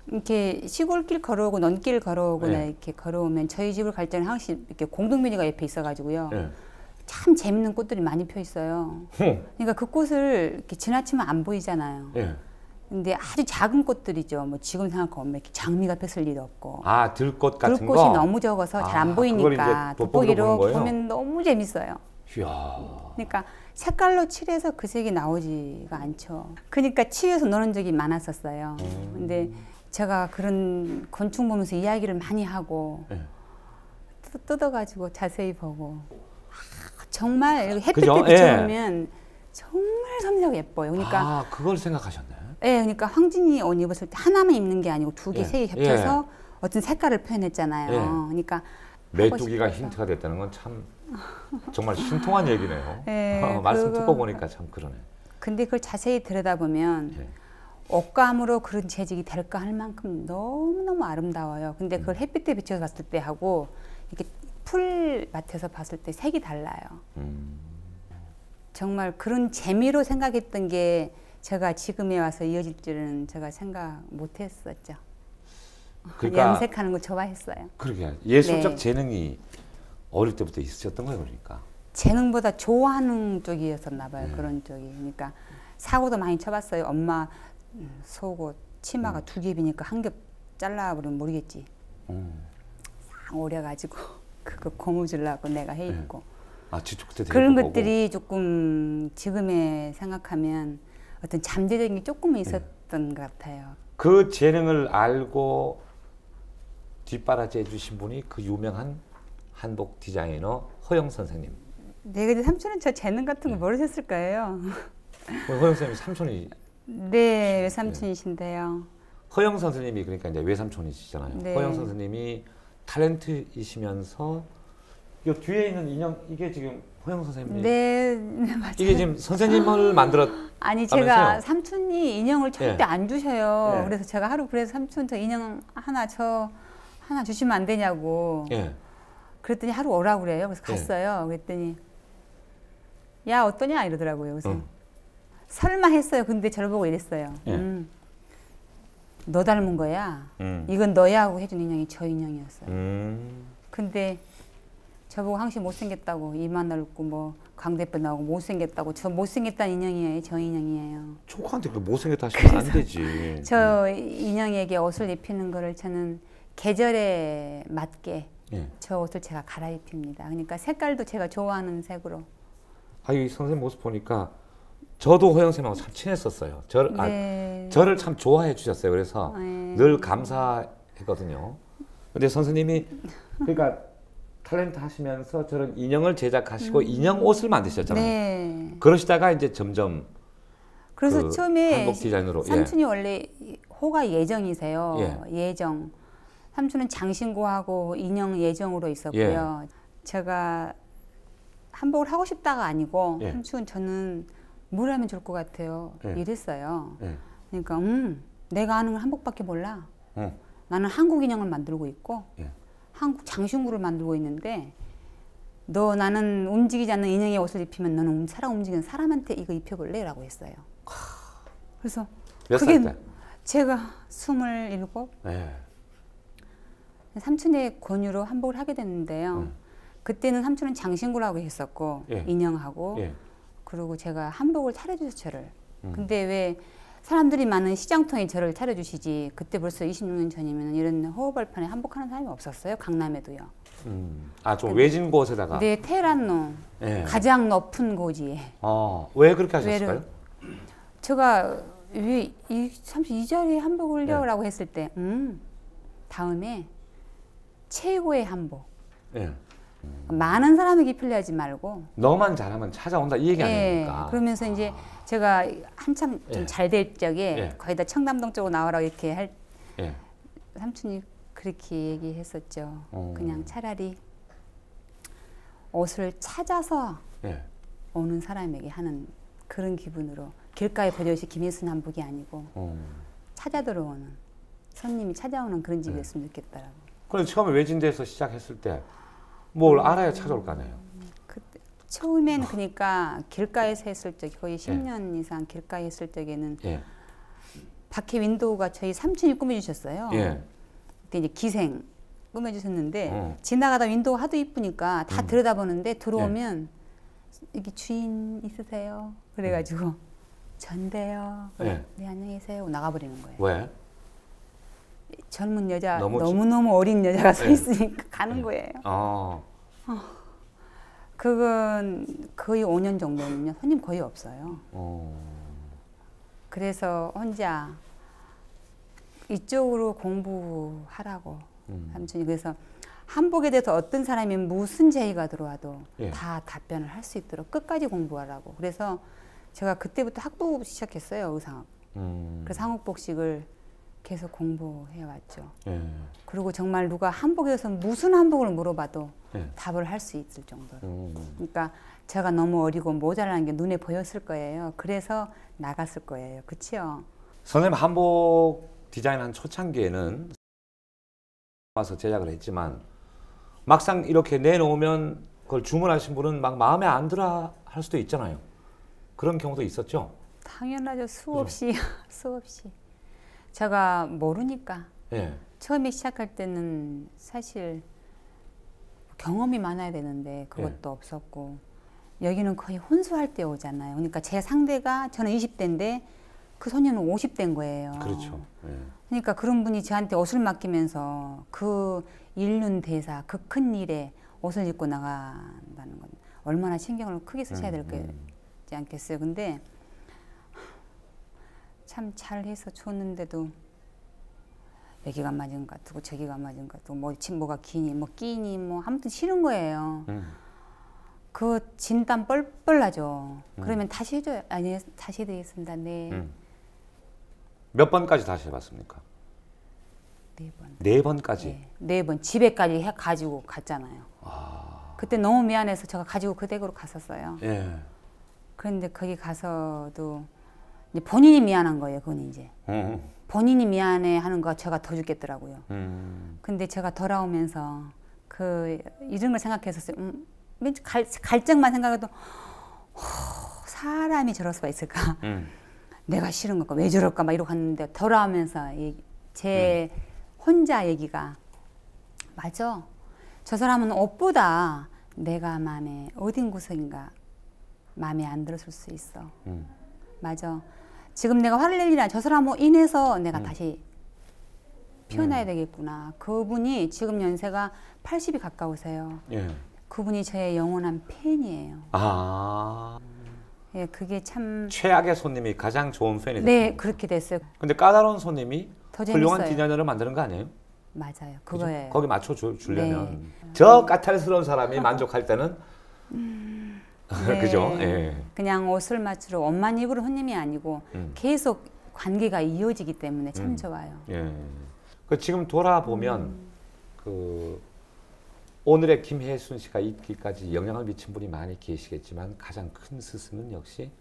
이렇게 시골길 걸어오고 먼길 걸어오거나 네. 이렇게 걸어오면 저희 집을 갈 때는 항상 이렇게 공동묘지가 옆에 있어가지고요. 네. 참 재밌는 꽃들이 많이 펴 있어요. 흠. 그러니까 그 꽃을 이렇게 지나치면 안 보이잖아요. 예. 근데 아주 작은 꽃들이죠. 뭐 지금 생각하면 이렇게 장미가 폈을 일이 없고. 아, 들꽃 같은 들꽃이 거? 너무 적어서 잘 안 아, 보이니까 그걸 이제 돋보기로 돋보기로 보는 거예요? 보면 너무 재밌어요. 이야. 그러니까 색깔로 칠해서 그 색이 나오지가 않죠. 그러니까 치유해서 노는 적이 많았었어요. 근데 제가 그런 곤충 보면서 이야기를 많이 하고 네. 뜯어가지고 자세히 보고 정말 햇빛에 그죠? 비춰보면 정말 섬세하고 예뻐요. 그러니까 아, 그걸 생각하셨네. 네, 그러니까 황진이 옷 입었을 때 하나만 입는 게 아니고 두 개, 예. 세 개 겹쳐서 어떤 색깔을 표현했잖아요. 예. 그러니까 메뚜기가 힌트가 됐다는 건 참 정말 신통한 얘기네요. 예, 말씀 그거- 듣고 보니까 참 그러네. 근데 그걸 자세히 들여다보면 예. 옷감으로 그런 재질이 될까 할 만큼 너무너무 아름다워요. 근데 그걸 햇빛에 비춰서 봤을 때 하고 이렇게 풀밭에서 봤을 때 색이 달라요. 정말 그런 재미로 생각했던 게 제가 지금에 와서 이어질 줄은 제가 생각 못했었죠. 그러니까 염색하는 거 좋아했어요. 그러게 예술적 네. 재능이 어릴 때부터 있으셨던 거예요, 그러니까. 재능보다 좋아하는 쪽이었었나 봐요. 그런 쪽이. 그러니까 사고도 많이 쳐봤어요. 엄마 속옷 치마가 두 겹이니까 한 겹 잘라버리면 모르겠지. 싹 오려가지고 그거 고무줄라고 내가 해 입고. 아, 지쪽 그때 그런 보고. 것들이 조금 지금에 생각하면 어떤 잠재적인 게 조금은 있었던 것 같아요. 그 재능을 알고 뒷바라지 해주신 분이 그 유명한 한복 디자이너 허영 선생님. 네, 근데 삼촌은 저 재능 같은 거 모르셨을 거예요. 허영 선생님 삼촌이 네, 외삼촌이신데요. 허영 선생님이 그러니까 이제 외삼촌이시잖아요. 네. 허영 선생님이 탤런트이시면서 이 뒤에 있는 인형 이게 지금 허영 선생님. 네, 네, 맞아요. 이게 지금 선생님을 만들었. 아니 제가 하면서요? 삼촌이 인형을 절대 예. 안 주셔요. 예. 그래서 제가 하루 그래서 삼촌 저 인형 하나 주시면 안 되냐고. 예. 그랬더니 하루 오라고 그래요. 그래서 예. 갔어요. 그랬더니 야 어떠냐 이러더라고요. 그래서 응. 설마 했어요. 근데 저를 보고 이랬어요. 예. 너 닮은 거야. 이건 너야 하고 해준 인형이 저 인형이었어요. 근데 저보고 항상 못생겼다고 이만 넓고 뭐 광대뼈 나오고 못생겼다고 저 못생겼다는 인형이에요. 저 인형이에요. 조카한테 그 못생겼다 하시면 안 되지. 저 인형에게 옷을 입히는 거를 저는 계절에 맞게 예. 저 옷을 제가 갈아입힙니다. 그러니까 색깔도 제가 좋아하는 색으로. 아, 이 선생님 모습 보니까 저도 허영 선생님하고 참 친했었어요. 네. 저를 참 좋아해 주셨어요. 그래서 네. 늘 감사했거든요. 근데 선생님이 그러니까 탤런트 하시면서 저런 인형을 제작하시고 인형 옷을 만드셨잖아요. 네. 그러시다가 이제 점점 그래서 그 처음에 한복 디자인으로, 삼촌이 원래 호가 예정이세요. 예. 예정. 삼촌은 장신구하고 인형 예정으로 있었고요. 예. 제가 한복을 하고 싶다가 아니고 예. 삼촌 저는 뭘 하면 좋을 것 같아요. 예. 이랬어요. 예. 그러니까 내가 아는 건 한복밖에 몰라. 응. 나는 한국 인형을 만들고 있고 예. 한국 장신구를 만들고 있는데 나는 움직이지 않는 인형의 옷을 입히면 너는 살아 움직이는 사람한테 이거 입혀볼래? 라고 했어요. 그래서 몇 그게 살 때? 제가 27 예. 삼촌의 권유로 한복을 하게 됐는데요. 그때는 삼촌은 장신구라고 했었고 예. 인형하고 예. 그리고 제가 한복을 차려주셔서 저를. 근데 왜 사람들이 많은 시장통에 저를 차려주시지 그때 벌써 26년 전이면 이런 호흡발판에 한복하는 사람이 없었어요. 강남에도요. 아, 좀 외진 곳에다가. 네, 테란노 예. 가장 높은 고지에. 왜 그렇게 하셨을까요? 제가 삼촌 이 자리에 한복을요? 네. 라고 했을 때 다음에 최고의 한복. 예. 많은 사람에게 입히려 하지 말고 너만 잘하면 찾아온다 이 얘기 예, 아닙니까? 그러면서 이제 제가 한참 좀 예. 잘 될 적에 예. 거의 다 청담동 쪽으로 나오라고 이렇게 할 예. 삼촌이 그렇게 얘기했었죠. 어. 그냥 차라리 옷을 찾아서 예. 오는 사람에게 하는 그런 기분으로 길가에 버젓이 김혜순 한복이 아니고 찾아 들어오는 손님이 찾아오는 그런 집이었으면 좋겠더라고. 그래서 처음에 외진데서 시작했을 때 뭘 알아야 찾아올 거 아니에요. 그때 처음엔 그러니까 길가에서 했을 적 거의 10년 이상 길가에 했을 적에는 예. 밖에 윈도우가 저희 삼촌이 꾸며주셨어요. 예. 그때 이제 기생 꾸며주셨는데 지나가다 윈도우 하도 이쁘니까 다 들여다보는데 들어오면 여기 주인 있으세요? 그래가지고 전데요. 예. 네 안녕히 계세요. 나가버리는 거예요. 왜? 젊은 여자 너무 너무너무 어린 여자가 서 예. 있으니까 가는 거예요. 아. 그건 거의 5년 정도는요. 손님 거의 없어요. 어. 그래서 혼자 이쪽으로 공부하라고 삼촌이 그래서 한복에 대해서 어떤 사람이 무슨 제의가 들어와도 예. 다 답변을 할 수 있도록 끝까지 공부하라고. 그래서 제가 그때부터 학부 시작했어요. 의상학. 그래서 한국복식을 계속 공부해 왔죠. 예. 그리고 정말 누가 한복에 대해서 무슨 한복을 물어봐도 예. 답을 할 수 있을 정도로. 그러니까 제가 너무 어리고 모자라는 게 눈에 보였을 거예요. 그래서 나갔을 거예요. 그치요? 선생님 한복 디자인한 초창기에는 와서 제작을 했지만 막상 이렇게 내놓으면 그걸 주문하신 분은 막 마음에 안 들어 할 수도 있잖아요. 그런 경우도 있었죠? 당연하죠. 수없이 수없이. 제가 모르니까 예. 처음에 시작할 때는 사실 경험이 많아야 되는데 그것도 없었고 여기는 거의 혼수할 때 오잖아요. 그러니까 제 상대가 저는 20대인데 그 소녀는 50대인 거예요. 그렇죠. 예. 그러니까 그런 분이 저한테 옷을 맡기면서 그 일륜 대사, 그 큰 일에 옷을 입고 나간다는 건 얼마나 신경을 크게 쓰셔야 될 거지 않겠어요. 근데 참 잘해서 줬는데도 여기가 맞은 것 같고 저기가 맞은 것 같고 뭐가 기니 뭐 끼니 뭐 아무튼 싫은 거예요. 그 진땀 뻘뻘 나죠. 그러면 다시 해줘요. 아니 다시 해드리겠습니다. 네. 몇 번까지 다시 해봤습니까? 4번. 4번까지? 네. 4번 집에까지 가지고 갔잖아요. 그때 너무 미안해서 제가 가지고 그 댁으로 갔었어요. 예. 그런데 거기 가서도 이제 본인이 미안한 거예요. 그건 이제 본인이 미안해 하는 거 제가 더 죽겠더라고요. 근데 제가 돌아오면서 그 이런 걸 생각했었어요. 왠지 갈증만 생각해도 사람이 저럴 수가 있을까? 내가 싫은 걸까? 왜 저럴까? 막 이러고 갔는데 돌아오면서 제 혼자 얘기가 맞아. 저 사람은 옷보다 내가 마음에 어딘 구석인가 마음에 안 들었을 수 있어. 맞아. 지금 내가 화를 낼 일이 아니라 저 사람으로 인해서 내가 다시 피어나야 되겠구나. 그분이 지금 연세가 80이 가까우세요. 예. 그분이 저의 영원한 팬이에요. 아. 예, 그게 참 최악의 손님이 가장 좋은 팬이 됐어요. 네, 그렇게 됐어요. 근데 까다로운 손님이 더 훌륭한 재밌어요. 디자이너를 만드는 거 아니에요? 맞아요. 그죠? 그거예요. 거기 맞춰 주려면 네. 저 까탈스러운 사람이 만족할 때는 네. 그죠? 예. 그냥 옷을 맞추러 옷만 입으러 손님이 아니고 계속 관계가 이어지기 때문에 참 좋아요. 예. 그 지금 돌아보면 그 오늘의 김혜순 씨가 있기까지 영향을 미친 분이 많이 계시겠지만 가장 큰 스승은 역시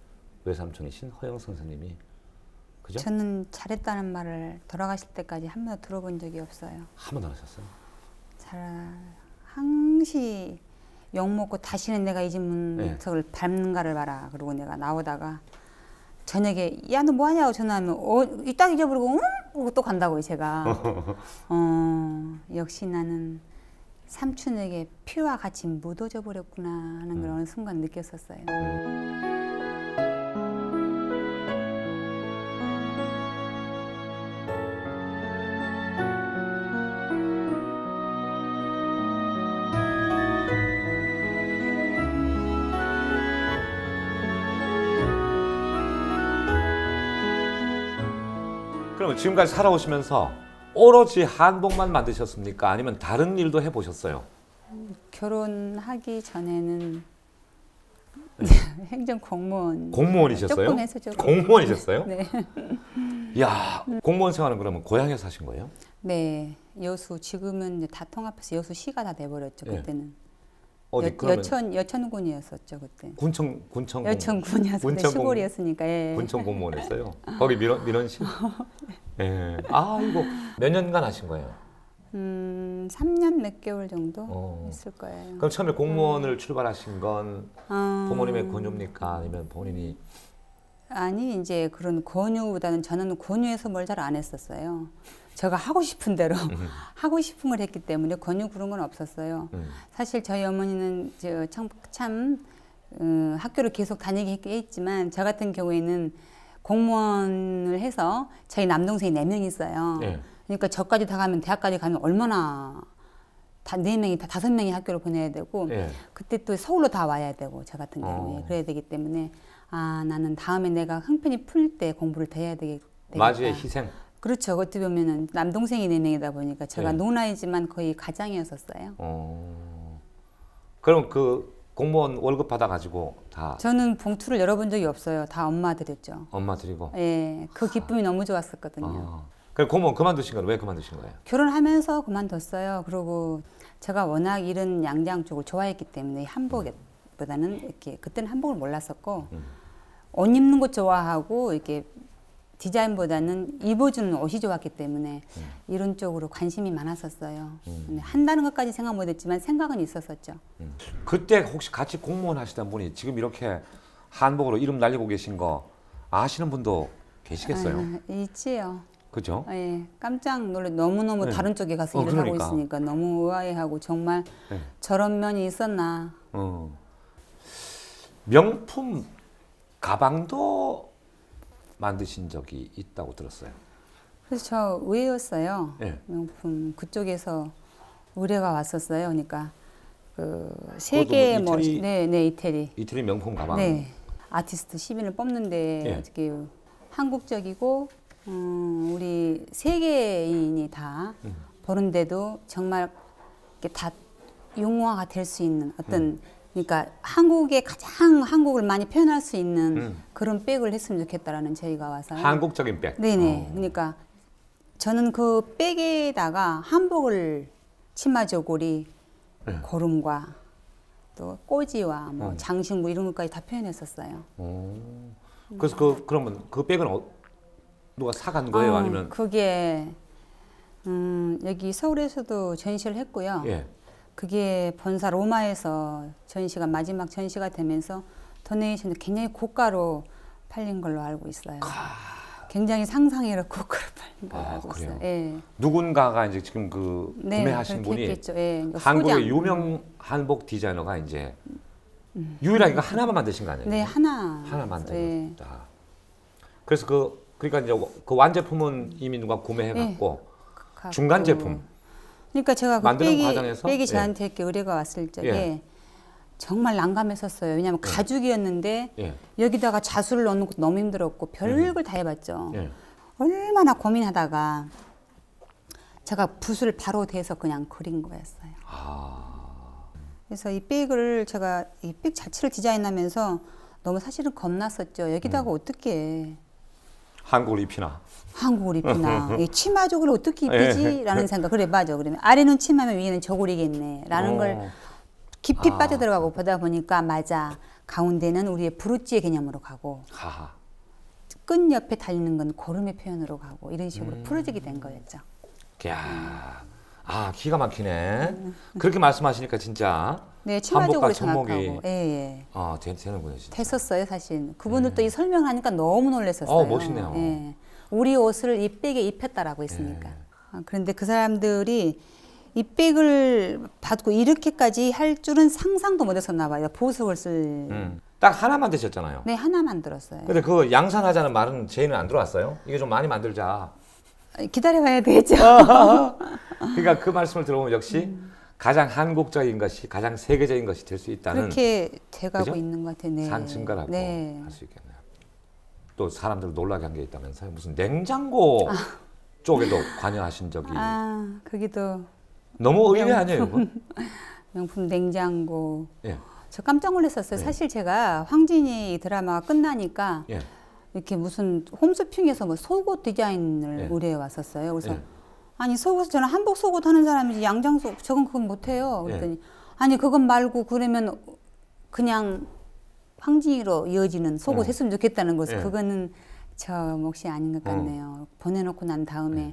외삼촌이신 허영 선생님이 그죠? 저는 잘했다는 말을 돌아가실 때까지 한 번도 들어본 적이 없어요. 한 번도 안 하셨어요? 항시 욕 먹고 다시는 내가 이 문석을 네. 밟는가를 봐라. 그러고 내가 나오다가 저녁에 야 너 뭐하냐고 전화하면 이딱 잊어버리고 응? 그러고 또 간다고요 제가. 역시 나는 삼촌에게 피와 같이 묻어져 버렸구나 하는 걸 어느 순간 느꼈었어요. 그러면 지금까지 살아오시면서 오로지 한복만 만드셨습니까? 아니면 다른 일도 해보셨어요? 결혼하기 전에는 행정 공무원 공무원이셨어요? 조금 해서 조금. 공무원이셨어요? 네. 야, 공무원 생활은 그러면 고향에서 하신 거예요? 네, 여수 지금은 이제 다 통합해서 여수시가 다 돼버렸죠. 예. 그때는 어디 그러면 여천군이었었죠 그때. 군청 여천군이었을 때 군청 시골이었으니까. 예. 군청 공무원했어요? 거기 민원실? 예. 아 이거 몇 년간 하신 거예요? 3년 몇 개월 정도 했을 거예요. 그럼 처음에 공무원을 출발하신 건 부모님의 권유입니까? 아니면 본인이? 아니 이제 그런 권유보다는 저는 권유해서 뭘 잘 안 했었어요. 제가 하고 싶은 대로 하고 싶은 걸 했기 때문에 권유 그런 건 없었어요. 사실 저희 어머니는 참 학교를 계속 다니게 했지만 저 같은 경우에는 공무원을 해서 저희 남동생이 4명 있어요. 네. 그러니까 저까지 다 가면 대학까지 가면 얼마나 다 4명이 다 5명이 학교를 보내야 되고 네. 그때 또 서울로 다 와야 되고 저 같은 경우에 그래야 되기 때문에 나는 다음에 내가 형편이 풀 때 공부를 더 해야 되겠다. 마주의 희생. 그렇죠. 어떻게 보면은 남동생이 4명이다 보니까 제가 네. 노나이지만 거의 가장이었었어요. 그럼 그 공무원 월급 받아가지고 다 저는 봉투를 열어본 적이 없어요. 다 엄마 드렸죠. 엄마 드리고. 예, 그 기쁨이 너무 좋았었거든요. 그럼 공무원 그만두신 건 왜 그만두신 거예요? 결혼하면서 그만뒀어요. 그리고 제가 워낙 이런 양장 쪽을 좋아했기 때문에 한복보다는 이렇게 그때는 한복을 몰랐었고 옷 입는 것 좋아하고 이렇게 디자인보다는 입어주는 옷이 좋았기 때문에 이런 쪽으로 관심이 많았었어요. 근데 한다는 것까지 생각 못했지만 생각은 있었었죠. 그때 혹시 같이 공무원 하시던 분이 지금 이렇게 한복으로 이름 날리고 계신 거 아시는 분도 계시겠어요? 있지요. 그죠? 예, 깜짝 놀래 너무너무 네. 다른 쪽에 가서 일을 하고 그러니까. 있으니까 너무 의아해하고 정말 네. 저런 면이 있었나. 명품 가방도 만드신 적이 있다고 들었어요. 그래서 저 의외였어요. 네. 명품 그쪽에서 의뢰가 왔었어요. 그러니까 그 그것도 세계 뭐 이태리- 네 이태리. 이태리 명품 가방. 네. 아티스트 10인을 뽑는데 예. 어떻게 한국적이고 우리 세계인이 다 보는데도 정말 이렇게 다 용어가 될 수 있는 어떤 그러니까 한국의 가장 한국을 많이 표현할 수 있는 그런 백을 했으면 좋겠다라는 저희가 와서 한국적인 백. 네네. 그러니까 저는 그 백에다가 한복을 치마 저고리, 네. 고름과 또 꼬지와 뭐 장신구 이런 것까지 다 표현했었어요. 그래서 그러면 그 백은 누가 사간 거예요? 아니면 그게 여기 서울에서도 전시를 했고요. 예. 그게 본사 로마에서 전시가 마지막 전시가 되면서 도네이션도 굉장히 고가로 팔린 걸로 알고 있어요. 굉장히 상상외로 고가로 팔린 걸로 알고 그래요? 있어요. 예. 누군가가 이제 지금 그 네, 구매하신 그렇게 분이 했겠죠. 예, 그러니까 한국의 소장. 유명 한복 디자이너가 이제 유일하게 이거 하나만 만드신 거 아니에요? 네, 하나 하나 만든 예. 거다. 그래서 그러니까 이제 그 완제품은 이미 누가 구매해갖고 갖고. 중간 제품. 그러니까 제가 그 만드는 과정에서? 백이 예. 저한테 이렇게 의뢰가 왔을 적에 예. 정말 난감했었어요. 왜냐하면 가죽이었는데 예. 여기다가 자수를 넣는 것도 너무 힘들었고 별걸 다 해봤죠. 예. 얼마나 고민하다가 제가 붓을 바로 대서 그냥 그린 거였어요. 그래서 이 백을 제가 이 백 자체를 디자인하면서 너무 사실은 겁났었죠. 여기다가 어떻게 한국을 입히나. 한국을 입히나 이 치마족을 어떻게 입히지라는 생각. 그래 맞아. 그러면 아래는 치마면 위에는 저고리겠네라는 걸 깊이 빠져들어가고 보다 보니까 맞아. 가운데는 우리의 브로치의 개념으로 가고 하하. 끈 옆에 달리는 건 고름의 표현으로 가고 이런 식으로 풀어지게 된 거였죠. 야, 기가 막히네. 그렇게 말씀하시니까 진짜 네, 한복과 치마족으로 천목이 생각하고 예. 되는군요, 진짜. 됐었어요, 사실. 그분들도 이 설명하니까 너무 놀랐었어요. 멋있네요. 예. 우리 옷을 이 백에 입혔다라고 했으니까. 그런데 그 사람들이 이 백을 받고 이렇게까지 할 줄은 상상도 못했었나 봐요. 보석을 쓸. 딱 하나 만드셨잖아요. 네, 하나 만들었어요. 근데 그 양산하자는 말은 제의는 안 들어왔어요? 이게 좀 많이 만들자. 기다려봐야 되겠죠. 그러니까 그 말씀을 들어보면 역시 가장 한국적인 것이 가장 세계적인 것이 될 수 있다는 그렇게 돼가고 그죠? 있는 것 같아요. 네. 상승가라고 네. 할 수 있겠네요. 또 사람들 놀라게 한 게 있다면서요. 무슨 냉장고 쪽에도 관여하신 적이 거기도 너무 의외 아니에요, 이건? 명품 냉장고. 예. 저 깜짝 놀랐었어요. 사실 제가 황진이 이 드라마가 끝나니까 예. 이렇게 무슨 홈쇼핑에서 뭐 속옷 디자인을 예. 의뢰해 왔었어요. 그래서 예. 아니 속옷 저는 한복 속옷 하는 사람이지 양장 속옷 저건 그건 못해요. 그랬더니 아니 그건 말고 그러면 그냥 황진이로 이어지는 속옷 했으면 좋겠다는 거죠. 예. 그거는 저 몫이 아닌 것 같네요. 보내놓고 난 다음에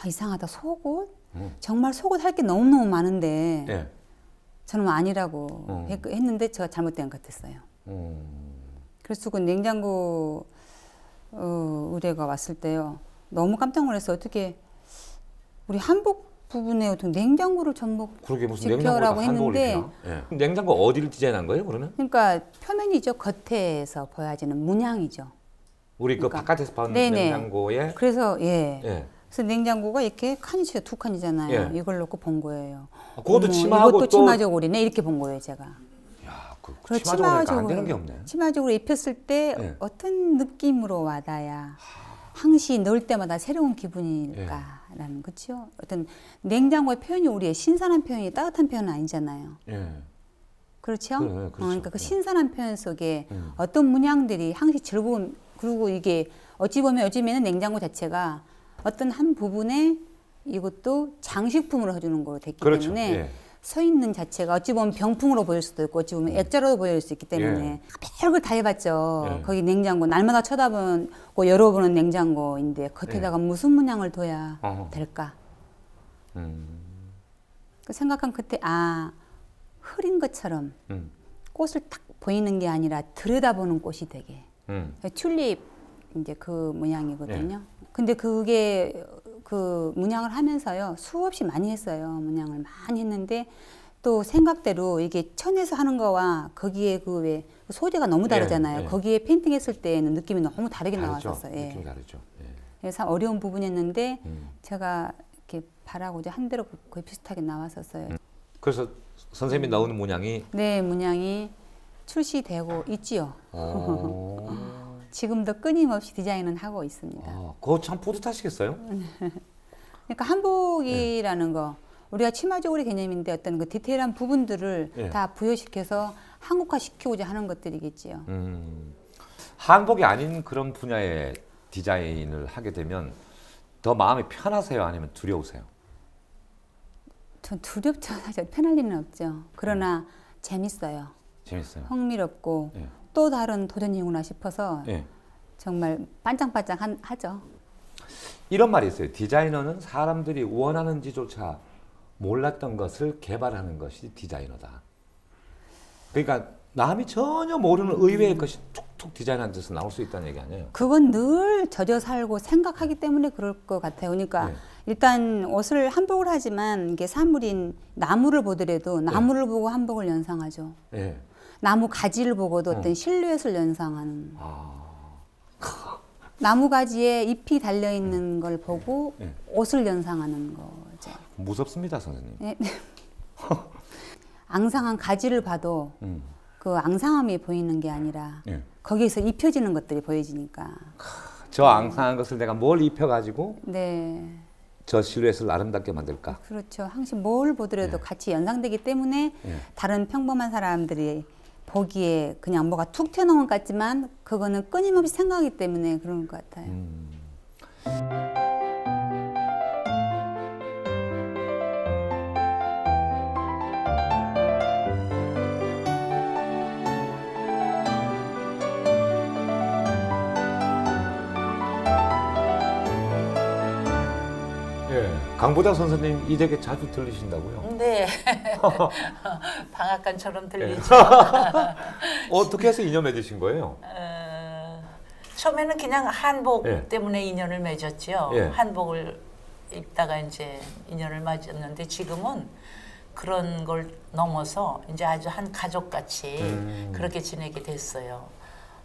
이상하다 속옷? 정말 속옷 할 게 너무너무 많은데 예. 저는 아니라고 했는데 제가 잘못된 것 같았어요. 그래서 그 냉장고 의뢰가 왔을 때요. 너무 깜짝 놀랐어요. 어떻게 우리 한복 부분에 어떻게 냉장고를 전부 그러게 무슨 지켜라고 냉장고에다 한복을 했는데 입히나? 예. 냉장고 어디를 디자인한 거예요, 그러면? 그러니까 표면이죠. 겉에서 보여지는 문양이죠. 우리 그 그러니까. 바깥에서 파는 네네. 냉장고에 그래서 예. 예. 그래서 냉장고가 이렇게 칸이 진짜 두 칸이잖아요. 예. 이걸 놓고 본 거예요. 그것도 어머, 치마하고 이것도 또 치마저고리네 이렇게 본 거예요, 제가. 야, 그 그리고 치마적으로 안 되는 게 없네. 치마적으로 입혔을 때 예. 어떤 느낌으로 와닿아야 항시 넣을 때마다 새로운 기분일까라는 그렇죠. 어떤 냉장고의 표현이 우리의 신선한 표현이 따뜻한 표현은 아니잖아요. 예. 그렇죠? 네, 그렇죠. 그러니까 그 네. 신선한 표현 속에 어떤 문양들이 항시 즐거움 그리고 이게 어찌 보면 요즘에는 냉장고 자체가 어떤 한 부분에 이것도 장식품으로 해주는 거로 됐기 그렇죠. 때문에 예. 서 있는 자체가 어찌 보면 병풍으로 보일 수도 있고 어찌 보면 액자로 보일 수 있기 때문에 예. 별걸 다 해봤죠. 예. 거기 냉장고 날마다 쳐다보고 열어보는 냉장고인데 겉에다가 무슨 문양을 둬야 어허. 될까? 음. 그 생각한 그때 흐린 것처럼 음. 꽃을 딱 보이는 게 아니라 들여다보는 꽃이 되게 튤립 이제 그 모양이거든요. 근데 그게 그 문양을 하면서요 수없이 많이 했어요. 문양을 많이 했는데 또 생각대로 이게 천에서 하는 거와 거기에 그 왜 소재가 너무 다르잖아요. 예. 거기에 페인팅했을 때는 느낌이 너무 다르게 다르죠. 나왔었어요. 예. 느낌이 다르죠. 예. 그래서 어려운 부분이었는데 제가 이렇게 바라고자 한 대로 거의 비슷하게 나왔었어요. 그래서 선생님이 나오는 문양이 네, 문양이 출시되고 있지요. 어. 지금도 끊임없이 디자인은 하고 있습니다. 그거 참 뿌듯하시겠어요? 그러니까 한복이라는 거 우리가 치마저고리 개념인데 어떤 그 디테일한 부분들을 예. 다 부여시켜서 한국화 시키고자 하는 것들이겠지요. 한복이 아닌 그런 분야의 디자인을 하게 되면 더 마음이 편하세요? 아니면 두려우세요? 전 두렵죠. 사실 편할 리는 없죠. 그러나 재밌어요. 재밌어요. 흥미롭고 예. 또 다른 도전이구나 싶어서 예. 정말 반짝반짝 하죠. 이런 말이 있어요. 디자이너는 사람들이 원하는지조차 몰랐던 것을 개발하는 것이 디자이너다. 그러니까 남이 전혀 모르는 의외의 것이 툭툭 디자인한 데서 나올 수 있다는 얘기 아니에요? 그건 늘 젖어 살고 생각하기 때문에 그럴 것 같아요. 그러니까 네. 일단 옷을 한복을 하지만 이게 사물인 나무를 보더라도 나무를 보고 한복을 연상하죠. 예. 나무 가지를 보고도 어떤 실루엣을 연상하는. 아. 나무 가지에 잎이 달려 있는 걸 보고 네. 옷을 연상하는 거죠. 무섭습니다, 선생님. 네. 앙상한 가지를 봐도 음. 그 앙상함이 보이는 게 아니라 예. 거기에서 입혀지는 것들이 보여지니까. 저 앙상한 것을 내가 뭘 입혀가지고 네. 저 실루엣을 아름답게 만들까? 그렇죠. 항상 뭘 보더라도 같이 연상되기 때문에 예. 다른 평범한 사람들이 보기에 그냥 뭐가 툭 튀어나온 것 같지만 그거는 끊임없이 생각하기 때문에 그런 것 같아요. 예. 강보자 선생님 이 댁에 자주 들리신다고요? 네. 방앗간처럼 들리죠. 어떻게 해서 인연 맺으신 거예요? 처음에는 그냥 한복 예. 때문에 인연을 맺었죠. 예. 한복을 입다가 이제 인연을 맺었는데 지금은 그런 걸 넘어서 이제 아주 한 가족같이 그렇게 지내게 됐어요.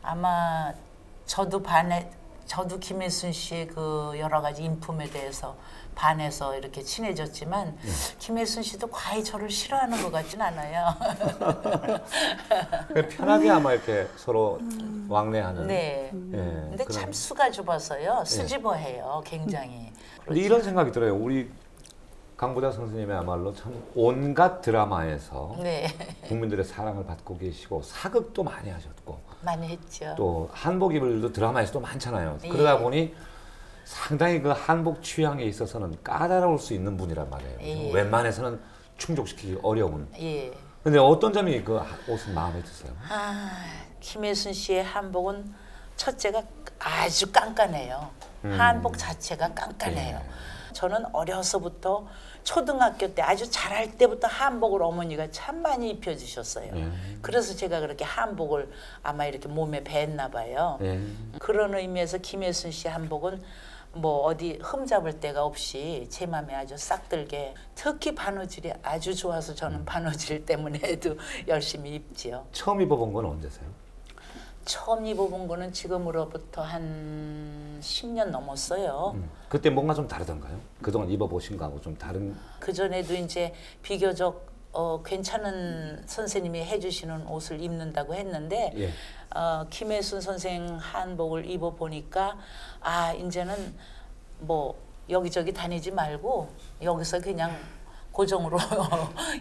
아마 저도 김혜순 씨의 그 여러 가지 인품에 대해서 반해서 이렇게 친해졌지만 김혜순 씨도 과히 저를 싫어하는 것 같진 않아요. 그냥 편하게 아마 이렇게 서로 왕래하는. 네. 예, 근데 그런- 참 수가 좁아서요. 수집어해요, 굉장히. 근데 이런 생각이 들어요. 우리 강보자 선생님이야말로 참 온갖 드라마에서 네. 국민들의 사랑을 받고 계시고 사극도 많이 하셨고 많이 했죠. 또 한복 입을 일도 드라마에서도 많잖아요. 예. 그러다 보니 상당히 그 한복 취향에 있어서는 까다로울 수 있는 분이란 말이에요. 예. 웬만해서는 충족시키기 어려운. 예. 근데 어떤 점이 그 옷은 마음에 드세요? 김혜순 씨의 한복은 첫째가 아주 깐깐해요. 한복 자체가 깐깐해요. 저는 어려서부터 초등학교 때 아주 잘할 때부터 한복을 어머니가 참 많이 입혀주셨어요. 그래서 제가 그렇게 한복을 아마 이렇게 몸에 뱄나 봐요. 그런 의미에서 김혜순 씨 한복은 뭐 어디 흠잡을 데가 없이 제 맘에 아주 싹 들게, 특히 바느질이 아주 좋아서 저는 바느질 때문에도 열심히 입지요. 처음 입어본 건 언제세요? 처음 입어본 거는 지금으로부터 한 10년 넘었어요. 그때 뭔가 좀 다르던가요? 그동안 입어보신 거하고 좀 다른? 그전에도 이제 비교적 괜찮은 선생님이 해주시는 옷을 입는다고 했는데 예. 김혜순 선생 한복을 입어보니까 아 이제는 뭐 여기저기 다니지 말고 여기서 그냥 고정으로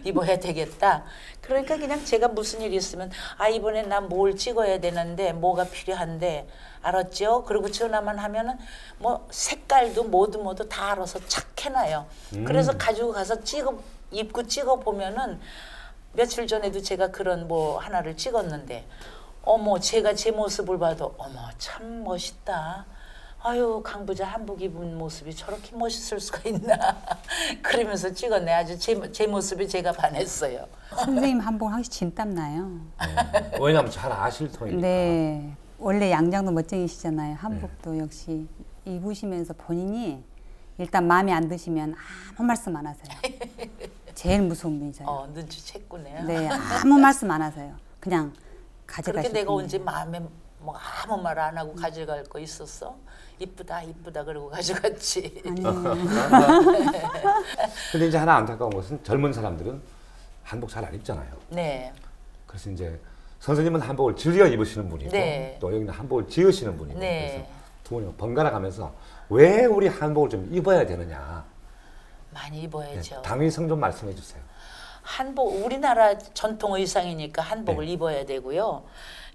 입어야 되겠다. 그러니까 그냥 제가 무슨 일이 있으면 아 이번에 나 뭘 찍어야 되는데 뭐가 필요한데 알았죠? 그리고 전화만 하면은 뭐 색깔도 모두 다 알아서 착 해놔요. 그래서 가지고 가서 입고 찍어 보면은 며칠 전에도 제가 그런 뭐 하나를 찍었는데 어머 제가 제 모습을 봐도 어머 참 멋있다. 아유 강부자 한복 입은 모습이 저렇게 멋있을 수가 있나 그러면서 찍었네. 아주 제 모습에 제가 반했어요. 선생님 한복 확실히 진땀 나요. 왜냐하면 잘 아실 터이니까. 네. 원래 양장도 멋쟁이시잖아요. 한복도 역시 입으시면서 본인이 일단 마음에 안 드시면 아무 말씀 안 하세요. 제일 무서운 분이잖아요. 눈치챘구네요. 네, 아무 말씀 안 하세요. 그냥 가져가시고. 그렇게 내가 언제 마음에 뭐 아무 말 안 하고 가져갈 거 있었어? 이쁘다 그러고 가져갔지. 근데 이제 하나 안타까운 것은 젊은 사람들은 한복 잘 안 입잖아요. 네. 그래서 이제 선생님은 한복을 즐겨 입으시는 분이고 네. 또 여기는 한복을 지으시는 분이고 네. 그래서 두 분이 번갈아 가면서 왜 우리 한복을 좀 입어야 되느냐. 많이 입어야죠. 네, 당위성 좀 말씀해 주세요. 한복 우리나라 전통 의상이니까 한복을 네. 입어야 되고요.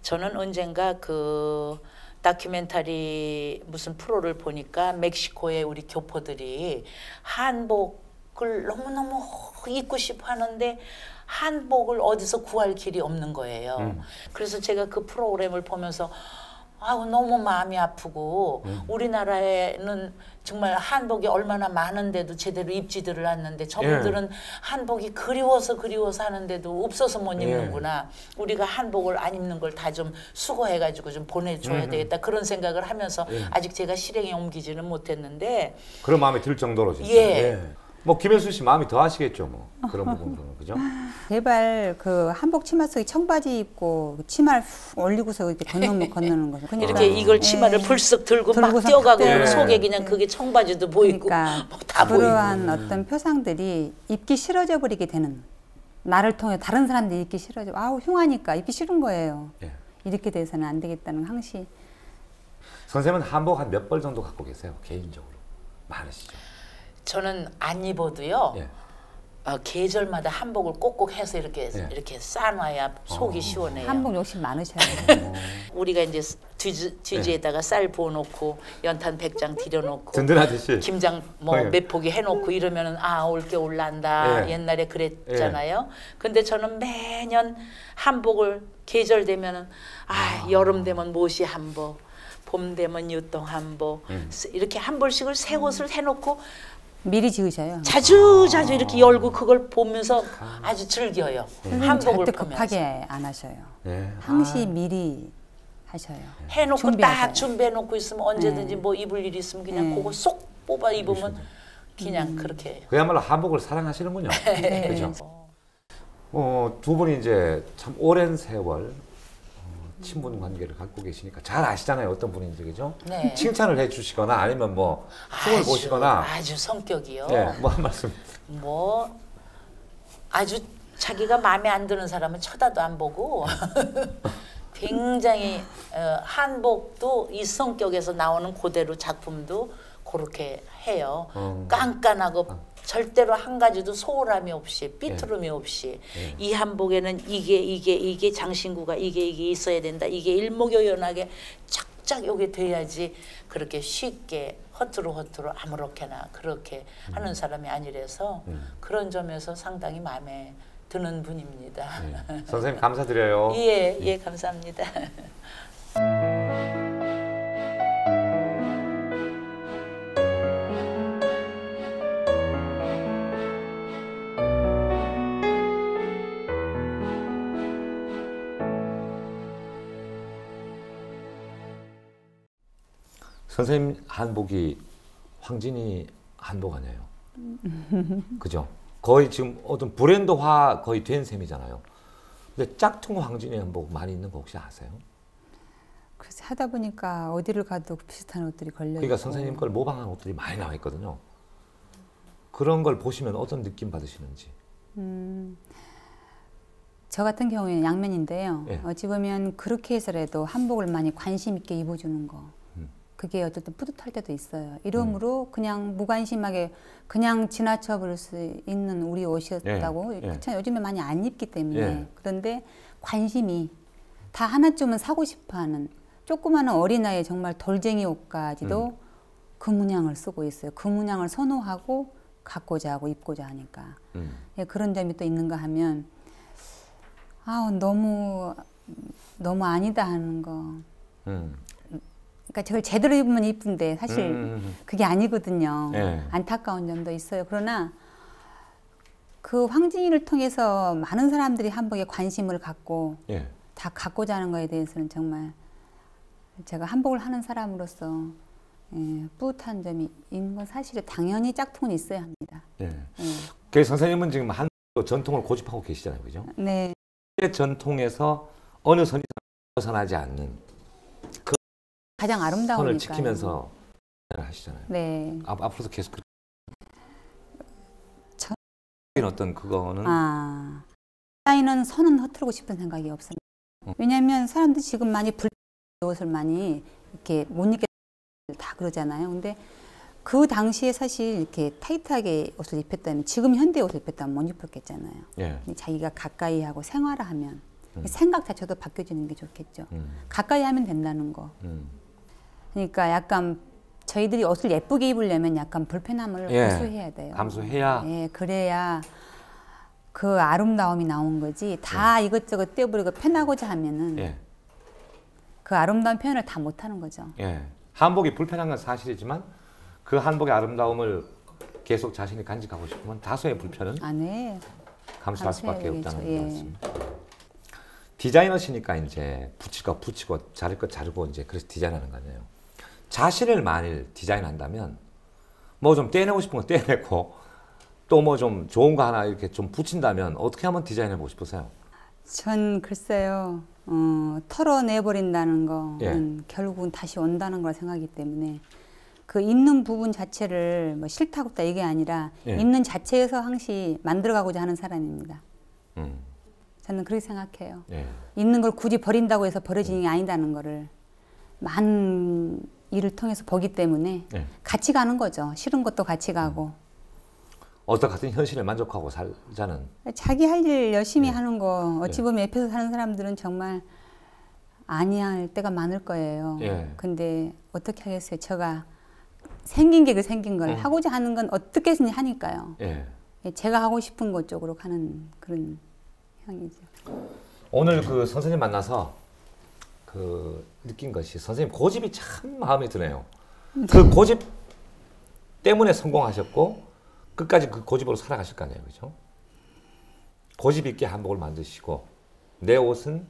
저는 언젠가 그 다큐멘터리 무슨 프로를 보니까 멕시코의 우리 교포들이 한복을 너무너무 입고 싶어 하는데 한복을 어디서 구할 길이 없는 거예요. 그래서 제가 그 프로그램을 보면서 아우 너무 마음이 아프고 우리나라에는 정말 한복이 얼마나 많은데도 제대로 입지들을 않는데 저분들은 한복이 그리워서 하는데도 없어서 못 입는구나. 우리가 한복을 안 입는 걸 다 좀 수거해가지고 좀 보내줘야 되겠다. 그런 생각을 하면서 아직 제가 실행에 옮기지는 못했는데 그런 마음이 들 정도로 진짜. 예. 뭐 김혜수 씨 마음이 더 하시겠죠, 뭐 그런 부분들은 그죠? 제발 그 한복 치마 속에 청바지 입고 치마를 훅 올리고서 이렇게 건너는 거죠. 그러니까 이렇게 이걸 치마를 불쑥 들고 막 들고서 뛰어가고 막 속에 그냥 그게 청바지도 보이고 그러니까 뭐 다 보이고. 그러한 어떤 표상들이 입기 싫어져 버리게 되는, 나를 통해 다른 사람들이 입기 싫어져, 아우 흉하니까 입기 싫은 거예요. 예. 이렇게 돼서는 안 되겠다는 항시. 선생님은 한복 한 몇 벌 정도 갖고 계세요? 개인적으로 많으시죠? 저는 안 입어도요. 예. 계절마다 한복을 꼭꼭 해서 이렇게 싸놔야 속이 시원해요. 한복 욕심 많으셔요. 우리가 이제 뒤지에다가 쌀 부어놓고 연탄 100장 들여놓고 든든하듯이. 김장 뭐 예. 몇 포기 해놓고 이러면은 아 올게 올란다. 예. 옛날에 그랬잖아요. 근데 저는 매년 한복을 계절 되면은 여름 되면 모시 한복, 봄 되면 유통 한복 이렇게 한 벌씩을 새 옷을 해놓고 미리 지으셔요. 자주 이렇게 열고 그걸 보면서 아주 즐겨요. 한복을 절대 보면서. 급하게 안 하셔요. 예. 항시 미리 하셔요. 해놓고 준비하셔요. 딱 준비해놓고 있으면 언제든지 뭐 입을 일이 있으면 그냥 그거 쏙 뽑아 입으면 그냥 그렇게. 그야말로 한복을 사랑하시는군요. 네. 그죠? 두 분이 이제 참 오랜 세월 친분 관계를 갖고 계시니까 잘 아시잖아요. 어떤 분인지 그죠? 네. 칭찬을 해주시거나 아니면 뭐 춤을 보시거나 아주 성격이요. 뭐 한 말씀. 뭐 아주 자기가 마음에 안 드는 사람은 쳐다도 안 보고 굉장히 한복도 이 성격에서 나오는 그대로 작품도 그렇게 해요. 깐깐하고 절대로 한 가지도 소홀함이 없이 삐뚤음이 없이 이 한복에는 이게 장신구가 이게 있어야 된다. 이게 일목요연하게 쫙쫙 요게 돼야지 그렇게 쉽게 허투루 아무렇게나 그렇게 하는 사람이 아니라서 그런 점에서 상당히 마음에 드는 분입니다. 선생님 감사드려요. 예, 감사합니다. 선생님 한복이 황진이 한복 아니에요? 그죠? 거의 지금 어떤 브랜드화 거의 된 셈이잖아요. 근데 짝퉁 황진이 한복 많이 있는 거 혹시 아세요? 그래서 하다 보니까 어디를 가도 비슷한 옷들이 걸려 있고. 그러니까 선생님 걸 모방한 옷들이 많이 나와 있거든요. 그런 걸 보시면 어떤 느낌 받으시는지. 저 같은 경우에는 양면인데요. 예. 어찌 보면 그렇게 해서라도 한복을 많이 관심 있게 입어주는 거. 그게 어쨌든 뿌듯할 때도 있어요. 이러므로 그냥 무관심하게 그냥 지나쳐 버릴 수 있는 우리 옷이었다고. 예. 그렇잖아요. 요즘에 많이 안 입기 때문에. 예. 그런데 관심이 다 하나쯤은 사고 싶어하는 조그마한 어린아이의 정말 돌쟁이 옷까지도 그 문양을 쓰고 있어요. 그 문양을 선호하고 갖고자 하고 입고자 하니까. 예, 그런 점이 또 있는가 하면 너무 아니다 하는 거. 그러니까 저걸 제대로 입으면 이쁜데 사실 그게 아니거든요. 예. 안타까운 점도 있어요. 그러나 그 황진이를 통해서 많은 사람들이 한복에 관심을 갖고 예. 다 갖고자 하는 거에 대해서는 정말 제가 한복을 하는 사람으로서 뿌듯한 점이 있는 건 사실은 당연히 짝퉁은 있어야 합니다. 예. 그래서 선생님은 지금 한복 전통을 고집하고 계시잖아요, 그죠? 네. 전통에서 어느 선이 벗어나지 않는 가장 아름다우니까. 선을 지키면서 하시잖아요. 네. 앞으로도 계속 저- 어떤 그거는 디자인은 선은 흐트르고 싶은 생각이 없습니다. 왜냐하면 사람들이 지금 많이 옷을 많이 이렇게 못 입게 다 그러잖아요. 근데 그 당시에 사실 이렇게 타이트하게 옷을 입혔다면 지금 현대 옷을 입혔다면 못 입혔겠잖아요. 예. 근데 자기가 가까이 하고 생활을 하면 생각 자체도 바뀌어지는 게 좋겠죠. 가까이 하면 된다는 거. 그러니까 약간 저희들이 옷을 예쁘게 입으려면 약간 불편함을 예. 감수해야 돼요. 감수해야. 예, 그래야 그 아름다움이 나온 거지. 다 이것저것 떼어버리고 편하고자 하면은 예. 그 아름다운 표현을 다 못하는 거죠. 예. 한복이 불편한 건 사실이지만 그 한복의 아름다움을 계속 자신이 간직하고 싶으면 다소의 불편은 네. 감수할 수밖에 감수해야 없다는 되겠죠. 것 같습니다. 디자이너시니까 이제 붙일 거 붙이고 자를 거 자르고 이제 그래서 디자인하는 거 아니에요. 자신을 만일 디자인한다면 뭐 좀 떼내고 싶은 거 떼내고 또 뭐 좀 좋은 거 하나 이렇게 좀 붙인다면 어떻게 한번 디자인해 보고 싶으세요? 전 글쎄요. 털어내버린다는 거는 예. 결국은 다시 온다는 걸 생각하기 때문에 그 입는 부분 자체를 뭐 싫다고 했다 이게 아니라 예. 입는 자체에서 항시 만들어가고자 하는 사람입니다. 음. 저는 그렇게 생각해요. 예. 있는 걸 굳이 버린다고 해서 버려지는 게 아니다는 거를 많은 일을 통해서 보기 때문에 예. 같이 가는 거죠. 싫은 것도 같이 가고. 어떤 같은 현실에 만족하고 살자는. 자기 할 일 열심히 예. 하는 거 어찌 예. 보면 옆에서 사는 사람들은 정말 아니할 때가 많을 거예요. 예. 근데 어떻게 하겠어요. 제가 생긴 게 그 생긴 걸 하고자 하는 건 어떻게든 하니까요. 예. 제가 하고 싶은 것 쪽으로 가는 그런 향이죠. 오늘 그 선생님 만나서 그 느낀 것이 선생님 고집이 참 마음에 드네요. 그 고집 때문에 성공하셨고 끝까지 그 고집으로 살아가실 거 아니에요, 그렇죠? 고집 있게 한복을 만드시고 내 옷은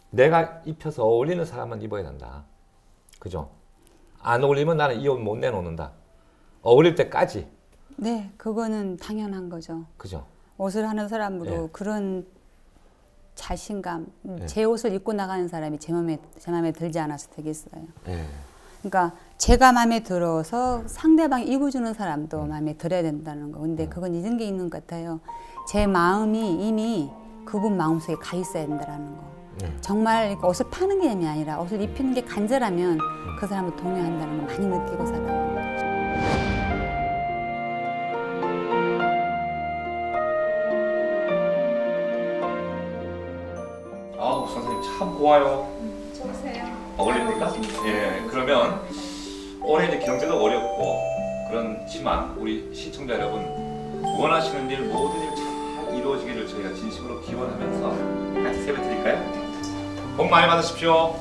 내가 입혀서 어울리는 사람만 입어야 된다, 그죠? 안 어울리면 나는 이 옷 못 내놓는다. 어울릴 때까지. 네, 그거는 당연한 거죠. 그죠? 옷을 하는 사람으로 예. 그런 자신감, 예. 제 옷을 입고 나가는 사람이 제 마음에 들지 않아서 되겠어요. 예. 그러니까 제가 마음에 들어서 상대방이 입어주는 사람도 마음에 들어야 된다는 거. 근데 그건 이런 게 있는 것 같아요. 제 마음이 이미 그분 마음속에 가 있어야 된다는 거. 정말 옷을 파는 개념이 아니라 옷을 입히는 게 간절하면 그 사람을 동요한다는 걸 많이 느끼고 살아요. 아우, 선생님 참 고와요. 좋으세요. 어울립니까? 예, 그러면 올해 이제 경제도 어렵고 그렇지만 우리 시청자 여러분 원하시는 일 모든 일 잘 이루어지기를 저희가 진심으로 기원하면서 같이 세배 드릴까요? 복 많이 받으십시오.